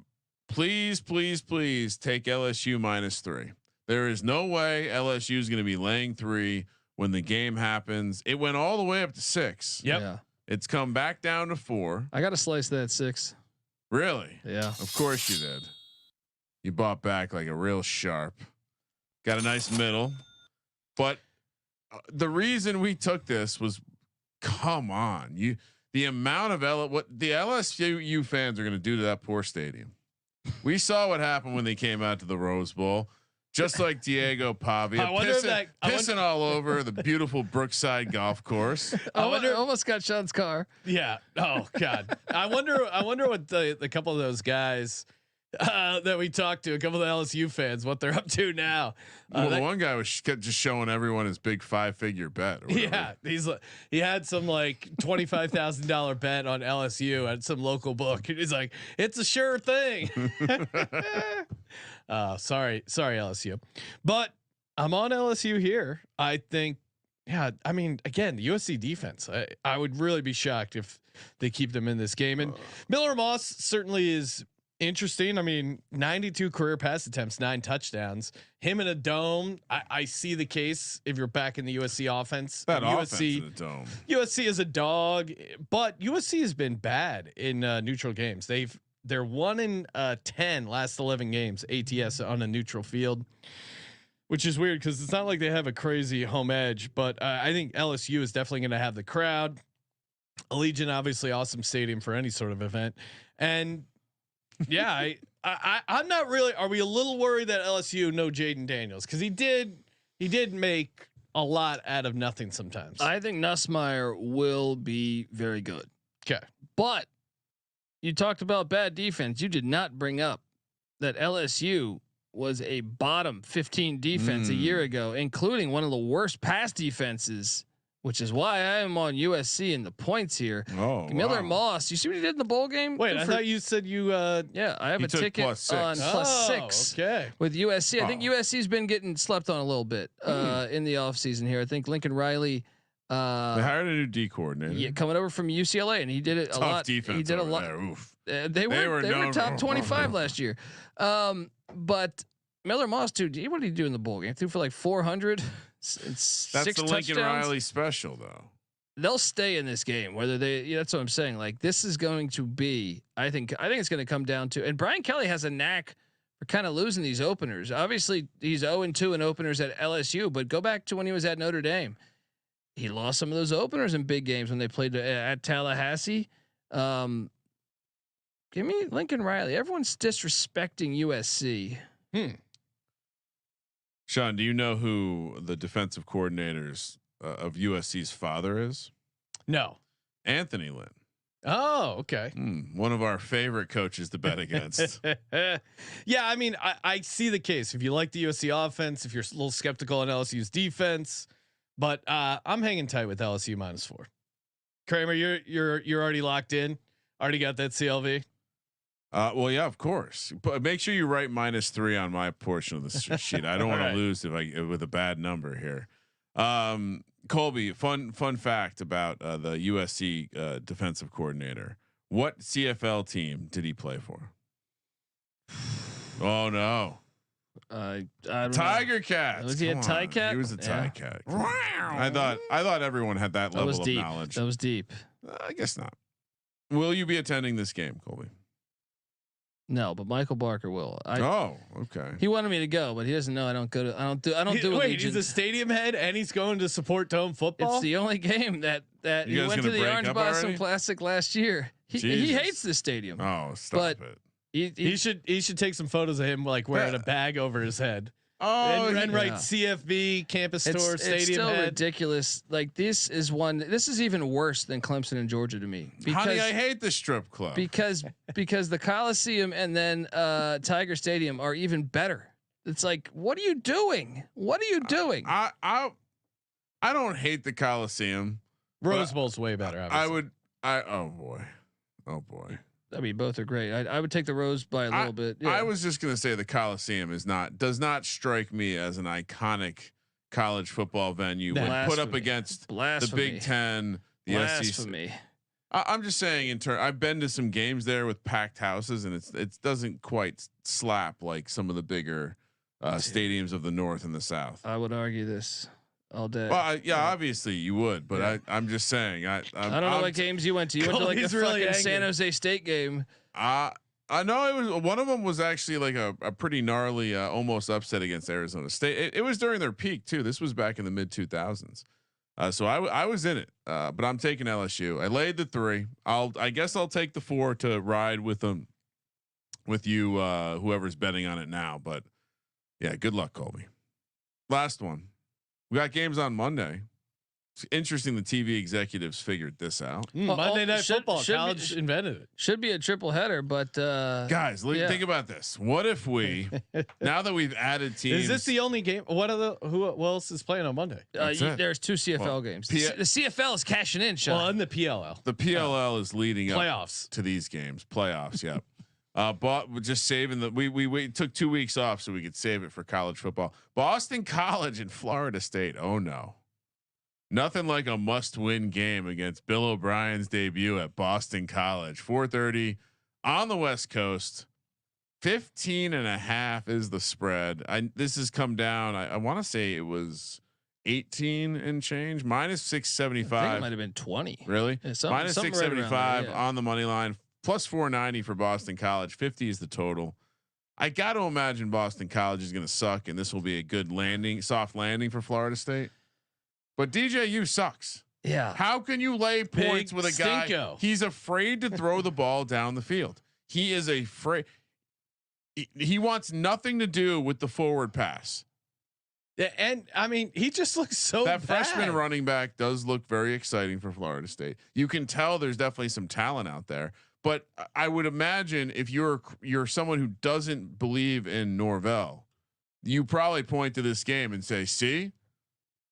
Please take LSU -3. There is no way LSU is going to be laying 3 when the game happens. It went all the way up to 6. Yep. Yeah. It's come back down to 4. I got to slice that 6. Really? Yeah. Of course you did. You bought back like a real sharp. Got a nice middle. But the reason we took this was, come on, the amount of what the LSU fans are going to do to that poor stadium. We saw what happened when they came out to the Rose Bowl, just like Diego Pavia pissing all over the beautiful Brookside golf course. I almost got Sean's car. Yeah. Oh God. I wonder what the couple of those guys that we talked to, a couple of the LSU fans, what they're up to now. Well, the one guy was just showing everyone his big 5-figure bet. Yeah, he had some like $25,000 bet on LSU at some local book. And he's like, it's a sure thing. Sorry LSU, but I'm on LSU here. I think, yeah. I mean, again, the USC defense. I would really be shocked if they keep them in this game. And Miller Moss certainly is interesting. I mean, 92 career pass attempts, 9 touchdowns. Him in a dome. I see the case if you're back in the USC offense. That USC in the dome. USC is a dog, but USC has been bad in neutral games. They're 1 in 10 last 11 games ATS on a neutral field, which is weird because it's not like they have a crazy home edge. But I think LSU is definitely going to have the crowd. Allegiant, obviously, awesome stadium for any sort of event, and yeah, I'm not really. Are we a little worried that LSU no Jaden Daniels, because he did make a lot out of nothing sometimes. I think Nussmeier will be very good. Okay, but you talked about bad defense. You did not bring up that LSU was a bottom 15 defense a year ago, including one of the worst pass defenses. Which is why I am on USC in the points here. Oh, Miller Moss. You see what he did in the bowl game? Wait, I thought you said you. Yeah, I have a ticket on +6 with USC. I think USC's been getting slept on a little bit in the offseason here. I think Lincoln Riley. They hired a new D coordinator. Yeah, coming over from UCLA, and he did it a lot. Defense he did a lot. They were top 25 last year. But Miller Moss, too. What did he do in the bowl game? Threw for like 400. That's the Lincoln Riley special, though. They'll stay in this game, whether they. Yeah, that's what I'm saying. Like, this is going to be. I think it's going to come down to. And Brian Kelly has a knack for kind of losing these openers. Obviously, he's 0-2 in openers at LSU, but go back to when he was at Notre Dame. He lost some of those openers in big games when they played at Tallahassee. Give me Lincoln Riley. Everyone's disrespecting USC. Sean, do you know who the defensive coordinators of USC's father is? No. Anthony Lynn. Oh, okay. One of our favorite coaches to bet against. Yeah, I mean, I see the case. If you like the USC offense, if you're a little skeptical on LSU's defense, but I'm hanging tight with LSU -4. Kramer, you're already locked in. Already got that CLV. Well, yeah, of course. But make sure you write -3 on my portion of the sheet. I don't want to lose with a bad number here. Colby, fun fact about the USC defensive coordinator. What CFL team did he play for? Oh no. I don't Tiger know. Cats. Was he a Tie Cat? He was a Tie Cat. I thought everyone had that level of knowledge. That was deep. I guess not. Will you be attending this game, Colby? No, but Michael Barker will. Okay. He wanted me to go, but he doesn't know I don't go to. I don't do. Wait, he's a stadium head and he's going to support Tome football. It's the only game that he went to the Orange Blossom Classic last year. He hates the stadium. Oh, stop it. He should take some photos of him like wearing a bag over his head. Oh, and write CFB campus store stadium. It's still head. ridiculous. Like this is even worse than Clemson and Georgia to me. Because, honey, I hate the strip club. Because the Coliseum and then Tiger Stadium are even better. It's like, what are you doing? What are you doing? I don't hate the Coliseum. Rose Bowl's way better. Obviously. Oh boy. I mean, both are great. I would take the Rose by a little bit. Yeah. I was just gonna say the Coliseum does not strike me as an iconic college football venue when put up against the Big Ten, the SEC. I'm just saying, I've been to some games there with packed houses, and it doesn't quite slap like some of the bigger stadiums of the North and the South. I would argue this all day. Well, obviously you would, but I'm just saying. I don't know what games you went to. You went to like the fucking San Jose State game. I know it was one of them was actually like a pretty gnarly, almost upset against Arizona State. It was during their peak too. This was back in the mid 2000s. So I was in it, but I'm taking LSU. I laid the 3. I guess I'll take the 4 to ride with them, with you, whoever's betting on it now. But yeah, good luck, Colby. Last one. We got games on Monday. It's interesting the TV executives figured this out. Monday Night Football. College invented it. Should be a triple header, but guys, think about this. What if we, now that we've added teams, is this the only game? Who else is playing on Monday? There's 2 CFL games. The CFL is cashing in, Sean. Well, and the PLL. The PLL is leading playoffs up to these games. Playoffs, yeah. But we're just saving we took 2 weeks off so we could save it for college football. Boston College and Florida State. Oh no. Nothing like a must-win game against Bill O'Brien's debut at Boston College. 4:30 on the West Coast. 15.5 is the spread. This has come down. I want to say it was 18 and change, minus 675. I think it might have been 20. Really? Yeah, minus 675 right on the money line. Plus 490 for Boston College. 50 is the total. I got to imagine Boston College is going to suck, and this will be a good soft landing for Florida State. But DJU sucks. Yeah. How can you lay points with a guy? Stinko. He's afraid to throw the ball down the field. He is afraid. He wants nothing to do with the forward pass. Yeah, and I mean, he just looks so that bad. Freshman running back does look very exciting for Florida State. You can tell there's definitely some talent out there. But I would imagine if you're someone who doesn't believe in Norvell, you probably point to this game and say, "See,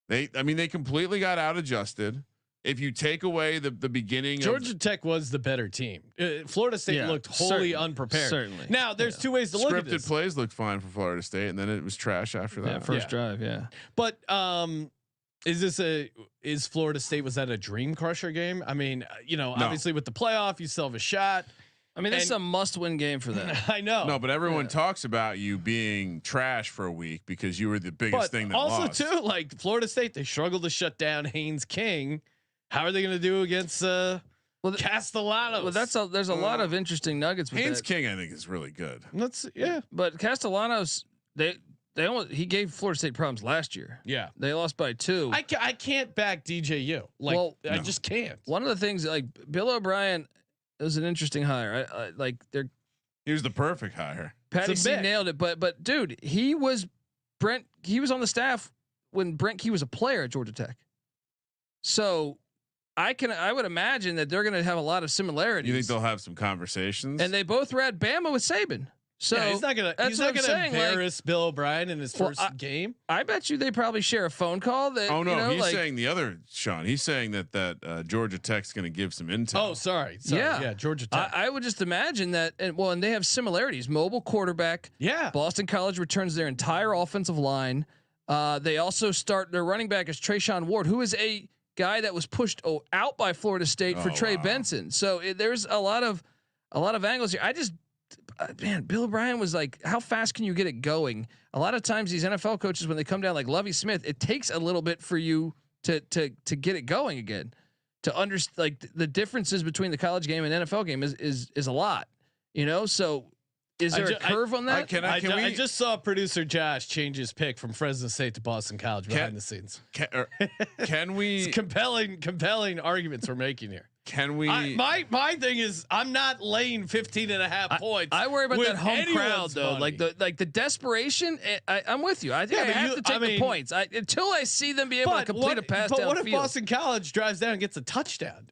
they completely got out adjusted." If you take away the beginning, Georgia Tech was the better team. Florida State looked wholly unprepared. Certainly. Now there's 2 ways to look at this. Scripted plays looked fine for Florida State, and then it was trash after that. First drive, yeah. But is Florida State, was that a dream crusher game? I mean, obviously with the playoff, you still have a shot. I mean, this is a must-win game for them. I know. No, but everyone talks about you being trash for a week because you were the biggest thing that also lost. too, like Florida State, they struggled to shut down Haynes King. How are they going to do against Castellanos? Well, there's a lot of interesting nuggets with Haynes King, I think, is really good. But Castellanos, he gave Florida State problems last year. Yeah, they lost by 2. I can't back DJU. I just can't. One of the things, like Bill O'Brien, it was an interesting hire. He was the perfect hire. Patty C nailed it. But dude, he was on the staff when Brent Key was a player at Georgia Tech. So I would imagine that they're going to have a lot of similarities. You think they'll have some conversations? And they both were at Bama with Saban. So yeah, he's not gonna embarrass Bill O'Brien in his first game. I bet you they probably share a phone call. That he's saying the other Sean. He's saying that Georgia Tech's going to give some intel. Oh, sorry. Yeah, Georgia Tech. I would just imagine that, and they have similarities. Mobile quarterback. Yeah. Boston College returns their entire offensive line. They also start their running back as Trayshawn Ward, who is a guy that was pushed out by Florida State for Trey Benson. So there's a lot of angles here. Bill O'Brien was like, how fast can you get it going? A lot of times these NFL coaches, when they come down like Lovie Smith, it takes a little bit for you to get it going again. To understand, like, the differences between the college game and NFL game is a lot, So Is there a curve on that? I just saw producer Josh change his pick from Fresno State to Boston College behind the scenes. Can we? It's compelling arguments we're making here. Can we? My thing is I'm not laying 15.5 points. I worry about that home crowd though. Money. Like the desperation. I'm with you. I think I have to take the points. Until I see them be able to complete a pass downfield. But what if Boston College drives down and gets a touchdown?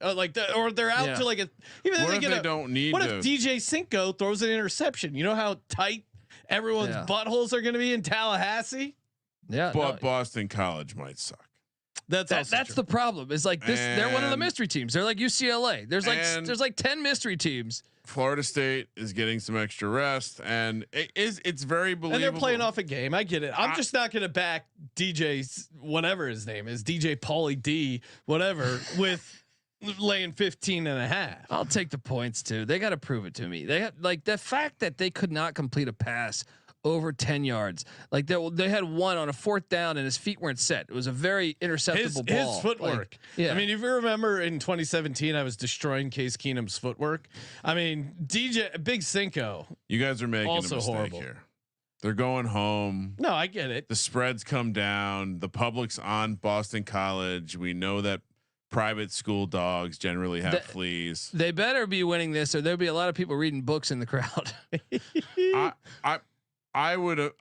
Or they're out to like a. Even what if they don't need? What if DJ Cinco throws an interception? You know how tight everyone's buttholes are going to be in Tallahassee. Yeah, but Boston College might suck. That's the problem. Is like this. They're one of the mystery teams. They're like UCLA. There's like 10 mystery teams. Florida State is getting some extra rest, and it's very believable. And they're playing off a game. I get it. I'm just not going to back DJ's whatever his name is, DJ Pauly D, whatever, with laying 15.5. I'll take the points too. They got to prove it to me. They got like the fact that they could not complete a pass over 10 yards. Like they had one on a 4th down and his feet weren't set. It was a very interceptable ball. His footwork. I mean, if you remember in 2017, I was destroying Case Keenum's footwork. I mean, Big Cinco. You guys are making also a mistake horrible here. They're going home. No, I get it. The spreads come down. The public's on Boston College. We know that private school dogs generally have fleas. They better be winning this, or there'll be a lot of people reading books in the crowd. I would,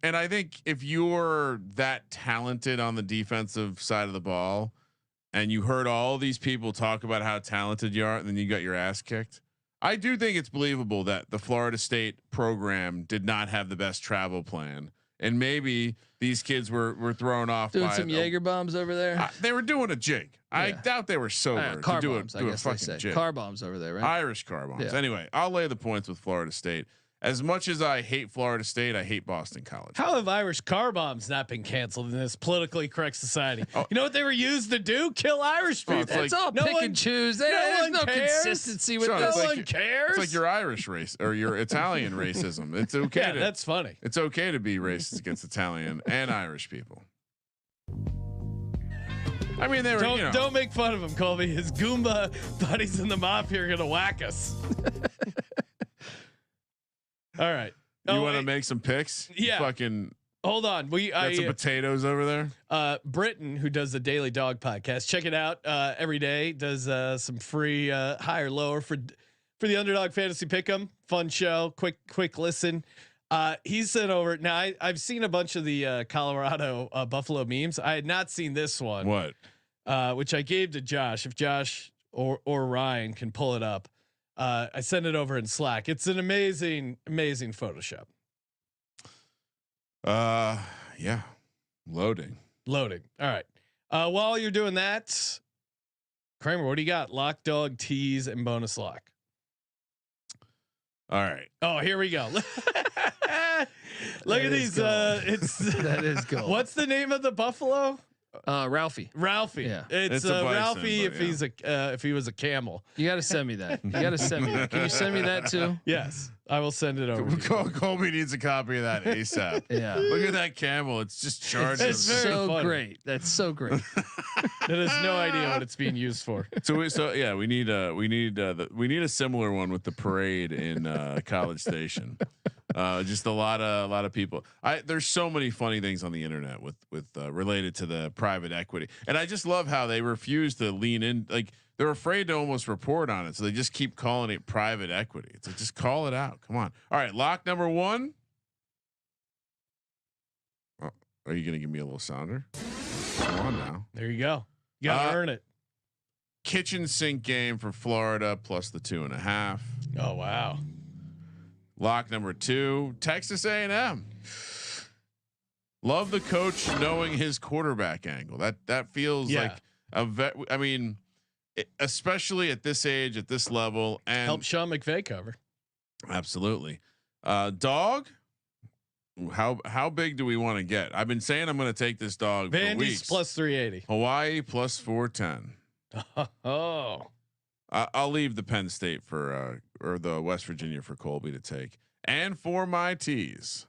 and I think if you're that talented on the defensive side of the ball, and you heard all these people talk about how talented you are, and then you got your ass kicked, I do think it's believable that the Florida State program did not have the best travel plan, and maybe these kids were thrown off doing by some Jaeger bombs over there. They were doing a jig. I doubt they were sober car to do bombs, a fucking jig. Car bombs over there, right? Irish car bombs. Yeah. Anyway, I'll lay the points with Florida State. As much as I hate Florida State, I hate Boston College. How have Irish car bombs not been canceled in this politically correct society? You know what they were used to do? Kill Irish people. It's all pick and choose. There's no consistency with this. No one cares. It's like your Irish race or your Italian racism. It's okay. Yeah, that's funny. It's okay to be racist against Italian and Irish people. I mean, they were. Don't make fun of him, Colby. His Goomba buddies in the mafia are gonna whack us. All right. You want to make some picks? Yeah. Fucking hold on. Got some potatoes over there. Britton, who does the Daily Dog podcast, check it out every day. Does some free high or lower for the Underdog Fantasy Pick'em. Fun show. Quick listen. He sent over. Now I've seen a bunch of the Colorado Buffalo memes. I had not seen this one. What? Which I gave to Josh. If Josh or Ryan can pull it up. I sent it over in Slack. It's an amazing Photoshop. Yeah. Loading. All right. While you're doing that, Kramer, what do you got? Lock, dog, tease, and bonus lock. All right. Oh, here we go. Look at these. That is gold. What's the name of the buffalo? Ralphie. Yeah. It's a bison, Ralphie if he was a camel. You got to send me that. Can you send me that too? Yes, I will send it over. Colby needs a copy of that ASAP. Yeah. Look at that camel. It's just charged. It's so great. That's so great. It has no idea what it's being used for. So yeah, we need a similar one with the parade in College Station. Just a lot of people. There's so many funny things on the internet with related to the private equity, and I just love how they refuse to lean in. Like they're afraid to almost report on it, so they just keep calling it private equity. It's like just call it out. Come on. All right, lock number 1. Oh, are you gonna give me a little sounder? Come on now. There you go. You gotta earn it. Kitchen sink game for Florida plus the 2.5. Oh wow. Lock number 2, Texas A&M. Love the coach knowing his quarterback angle. That feels like a vet. I mean, especially at this age, at this level, and help Sean McVay cover. Absolutely. Dog. How big do we want to get? I've been saying I'm going to take this dog for weeks. Plus 380. Hawaii plus 410. Oh. I'll leave the Penn State for or the West Virginia for Colby to take. And for my teas,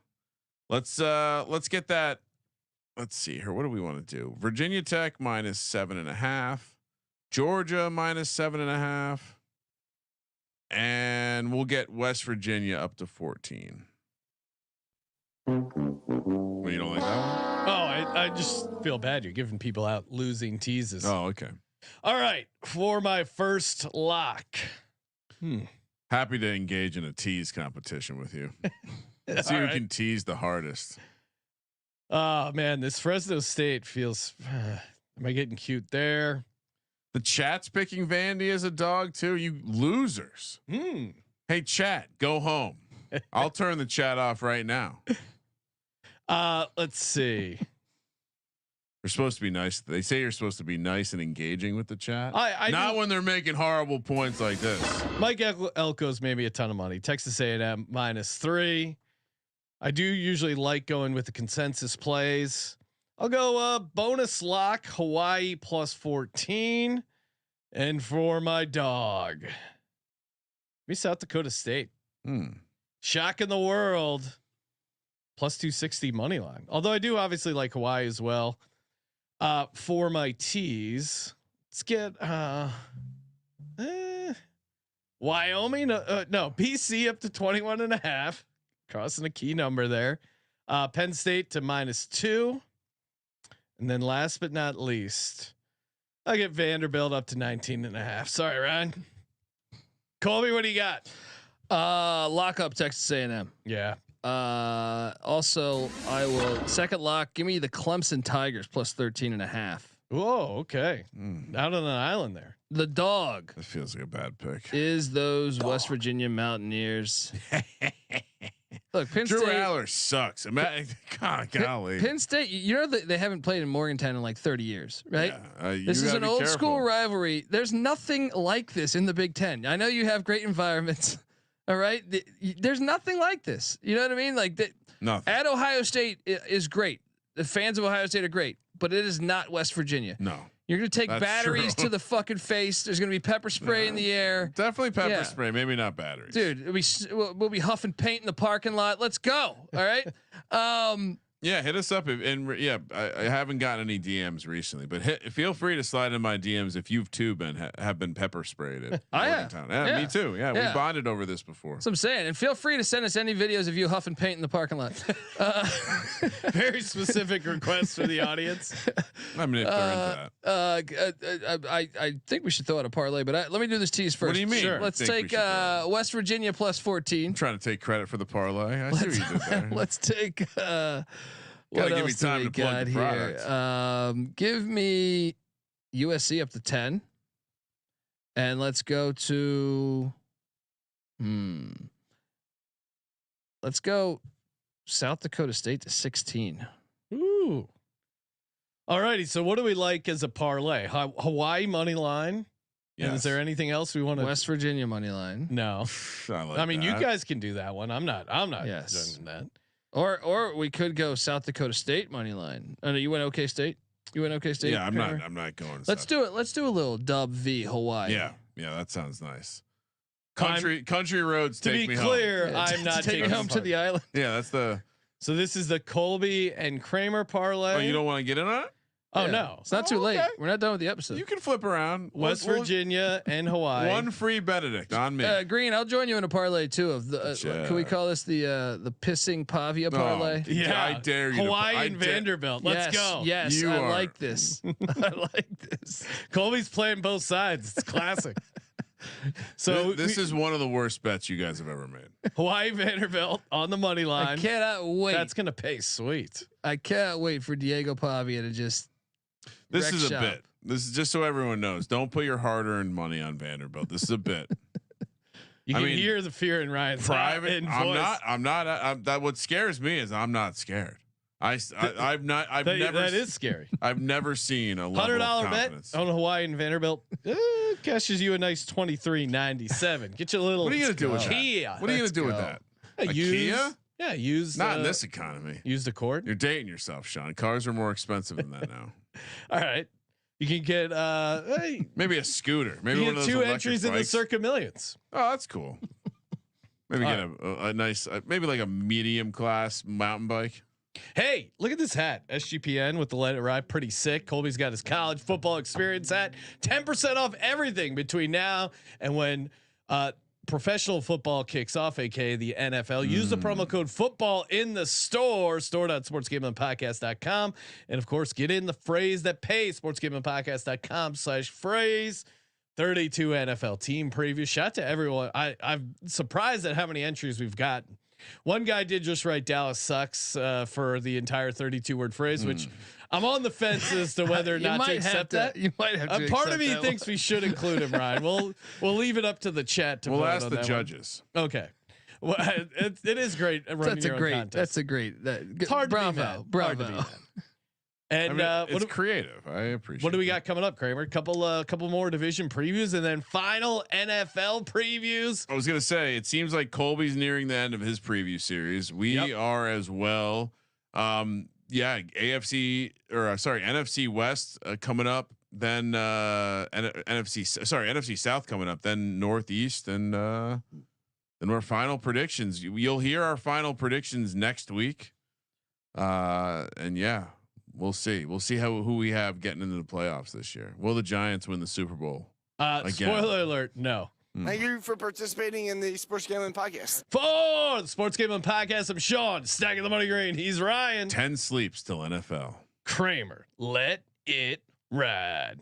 let's get that. Let's see here. What do we want to do? Virginia Tech minus 7.5, Georgia minus 7.5, And we'll get West Virginia up to 14. Well, you don't like that one? Oh, I just feel bad. You're giving people out losing teases. Oh, okay. All right. For my first lock. Happy to engage in a tease competition with you. See who can tease the hardest. Oh man, this Fresno State feels. Am I getting cute there? The chat's picking Vandy as a dog too. You losers. Hey chat, go home. I'll turn the chat off right now. Let's see. You're supposed to be nice. They say you're supposed to be nice and engaging with the chat. Not when they're making horrible points like this. Mike Elko's made me a ton of money. Texas A&M -3. I do usually like going with the consensus plays. I'll go bonus lock Hawaii +14, and for my dog, me South Dakota State. Shock in the world +260 money line. Although I do obviously like Hawaii as well. For my teas, let's get Wyoming. No, BC up to 21.5. Crossing a key number there. Penn State to -2. And then last but not least, I'll get Vanderbilt up to 19.5. Sorry, Ryan. Colby, what do you got? Lock up Texas A&M. Yeah. Also, I will second lock. Give me the Clemson Tigers +13.5. Whoa. Okay. Out on an island there. The dog. That feels like a bad pick. Is those West Virginia Mountaineers? Look, Penn Drew State. Aller sucks. Golly. Penn State. You know that they haven't played in Morgantown in like 30 years, right? Yeah, This is an old school rivalry. There's nothing like this in the Big Ten. I know you have great environments. All right. There's nothing like this. You know what I mean? Like nothing. At Ohio State is great. The fans of Ohio State are great, but it is not West Virginia. No. You're going to take batteries to the fucking face. There's going to be pepper spray in the air. Definitely pepper spray. Maybe not batteries. Dude, we'll be huffing paint in the parking lot. Let's go. All right. Yeah, hit us up. I haven't gotten any DMs recently, but feel free to slide in my DMs if you've too have been pepper sprayed at Morgantown. Yeah, me too. Yeah, we bonded over this before. That's what I'm saying. And feel free to send us any videos of you huffing paint in the parking lot. Very specific requests for the audience. I mean, if they're into that. I think we should throw out a parlay, but let me do this tease first. What do you mean? Sure. Let's take West Virginia +14. I'm trying to take credit for the parlay. I see what you did there. Let's take. Gotta give me time to plug the product. Give me USC up to 10, and let's go to. Let's go South Dakota State to 16. Ooh. All righty. So what do we like as a parlay? Hawaii money line. Yes. And is there anything else we want to? West Virginia money line. No. I mean, you guys can do that one. I'm not yes. doing that. Or we could go South Dakota State money line. Oh no, you went OK State. You went OK State. Yeah, I'm not going. Let's do it. Let's do a little Dub v Hawaii. Yeah, that sounds nice. Country roads take me home. To be clear, I'm not taking home to the island. Yeah, that's the. So this is the Colby and Kramer parlay. Oh, you don't want to get in on it? Oh no, it's not too late. We're not done with the episode. You can flip around. West Virginia and Hawaii. One free Benedict on me. Green, I'll join you in a parlay too. Of the can we call this the pissing Pavia parlay? Yeah, I dare you. Hawaii and Vanderbilt. Let's go. Yes, I like this. I like this. Colby's playing both sides. It's classic. So this is one of the worst bets you guys have ever made. Hawaii Vanderbilt on the money line. I cannot wait. That's gonna pay sweet. I cannot wait for Diego Pavia to just. This is a bit. This is just so everyone knows. Don't put your hard-earned money on Vanderbilt. This is a bit. You can hear the fear in Ryan's private. I'm not. That what scares me is I'm not scared. I've never. That is scary. I've never seen a $100 bet on Hawaii and Vanderbilt. Cashes you a nice $23.97. Get you a little. What are you gonna do with Kia. that? What are you gonna do with that? A Kia? Yeah, use not in this economy. Use the cord. You're dating yourself, Sean. Cars are more expensive than that now. All right, you can get maybe a scooter. Maybe one of those 2 entries in the Circa Millions. Oh, that's cool. Maybe get a nice, maybe like a medium class mountain bike. Hey, look at this hat. SGPN with the Let It Ride. Pretty sick. Colby's got his college football experience hat. 10% off everything between now and when professional football kicks off, aka the NFL. Use the promo code football in the store.sportsgamblingpodcast.com, and of course, get in the phrase that pays. Sportsgamblingpodcast.com/phrase. 32 NFL team preview. Shout out to everyone. I'm surprised at how many entries we've gotten. One guy did just write Dallas sucks for the entire 32 word phrase, which I'm on the fence as to whether or not to accept that. You might have to. Part of me thinks we should include him, Ryan. We'll leave it up to the chat to. We'll ask the judges. One. Okay. Well, it is great. That's a great. That's a great. It's hard bravo, to be mad. bravo. Hard to be mad. And it's creative. I appreciate. What do we got coming up, Kramer? Couple more division previews, and then final NFL previews. I was gonna say, it seems like Colby's nearing the end of his preview series. We are as well. NFC West coming up, then NFC South coming up, then Northeast, and then our final predictions. You'll hear our final predictions next week. And yeah. We'll see. We'll see who we have getting into the playoffs this year. Will the Giants win the Super Bowl? Spoiler alert: no. Thank you for participating in the Sports Gambling Podcast. For the Sports Gambling Podcast, I'm Sean, stacking the money green. He's Ryan. 10 sleeps till NFL. Kramer, let it ride.